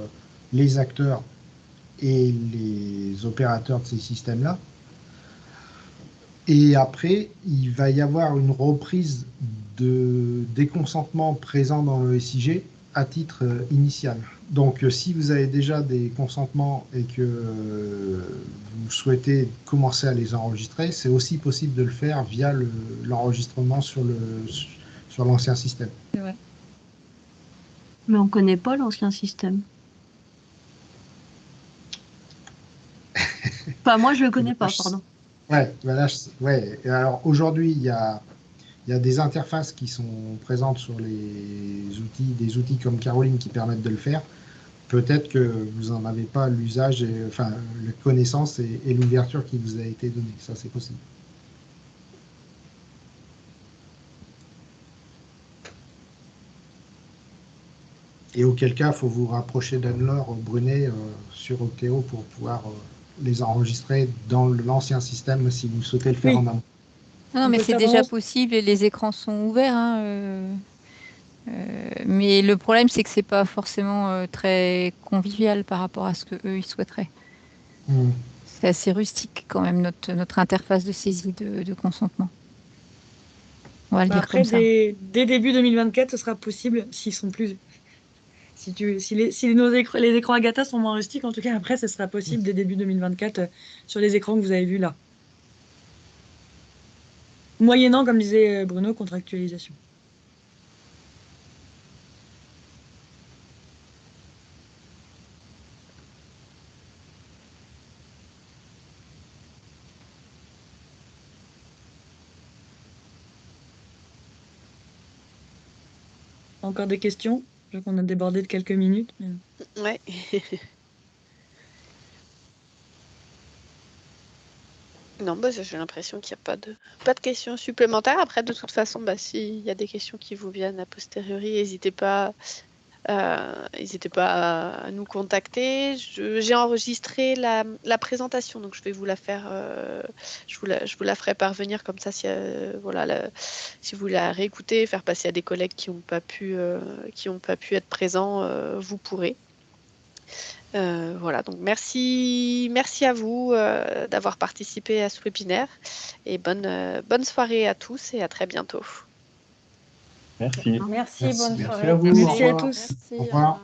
les acteurs et les opérateurs de ces systèmes-là. Et après, il va y avoir une reprise des consentements présents dans le SIG à titre initial. Donc, si vous avez déjà des consentements et que vous souhaitez commencer à les enregistrer, c'est aussi possible de le faire via l'enregistrement sur l'ancien système. C'est vrai. Mais on ne connaît pas l'ancien système. Enfin, moi, je ne le connais pas, pardon. Ouais, voilà, ouais. Alors aujourd'hui, il y a des interfaces qui sont présentes sur des outils comme Caroline qui permettent de le faire. Peut-être que vous n'en avez pas l'usage, enfin, la connaissance et l'ouverture qui vous a été donnée. Ça, c'est possible. Et auquel cas, il faut vous rapprocher d'Anne-Laure Brunet sur Octeo pour pouvoir les enregistrer dans l'ancien système si vous souhaitez le faire en amont. Non, mais c'est déjà possible et les écrans sont ouverts, hein, mais le problème, c'est que c'est pas forcément très convivial par rapport à ce que eux ils souhaiteraient. C'est assez rustique quand même notre interface de saisie de consentement. On va le dire après, comme ça. dès début 2024, ce sera possible s'ils sont plus. Si les écrans Agatha sont moins rustiques, en tout cas, après, ce sera possible dès début 2024 sur les écrans que vous avez vus là. Moyennant, comme disait Bruno, contractualisation. Encore des questions? Je crois qu'on a débordé de quelques minutes. Mais... Ouais. Non, bah, j'ai l'impression qu'il n'y a pas de questions supplémentaires. Après, de toute façon, bah, s'il y a des questions qui vous viennent a posteriori, n'hésitez pas à nous contacter. J'ai enregistré la présentation, donc je vais vous la faire. Je vous la ferai parvenir comme ça. Si vous la réécoutez, faire passer à des collègues qui n'ont pas pu être présents, vous pourrez. Voilà, donc merci à vous d'avoir participé à ce webinaire et bonne soirée à tous et à très bientôt. Merci. Merci, bonne soirée. Merci à vous. Merci à tous. Merci, Au revoir.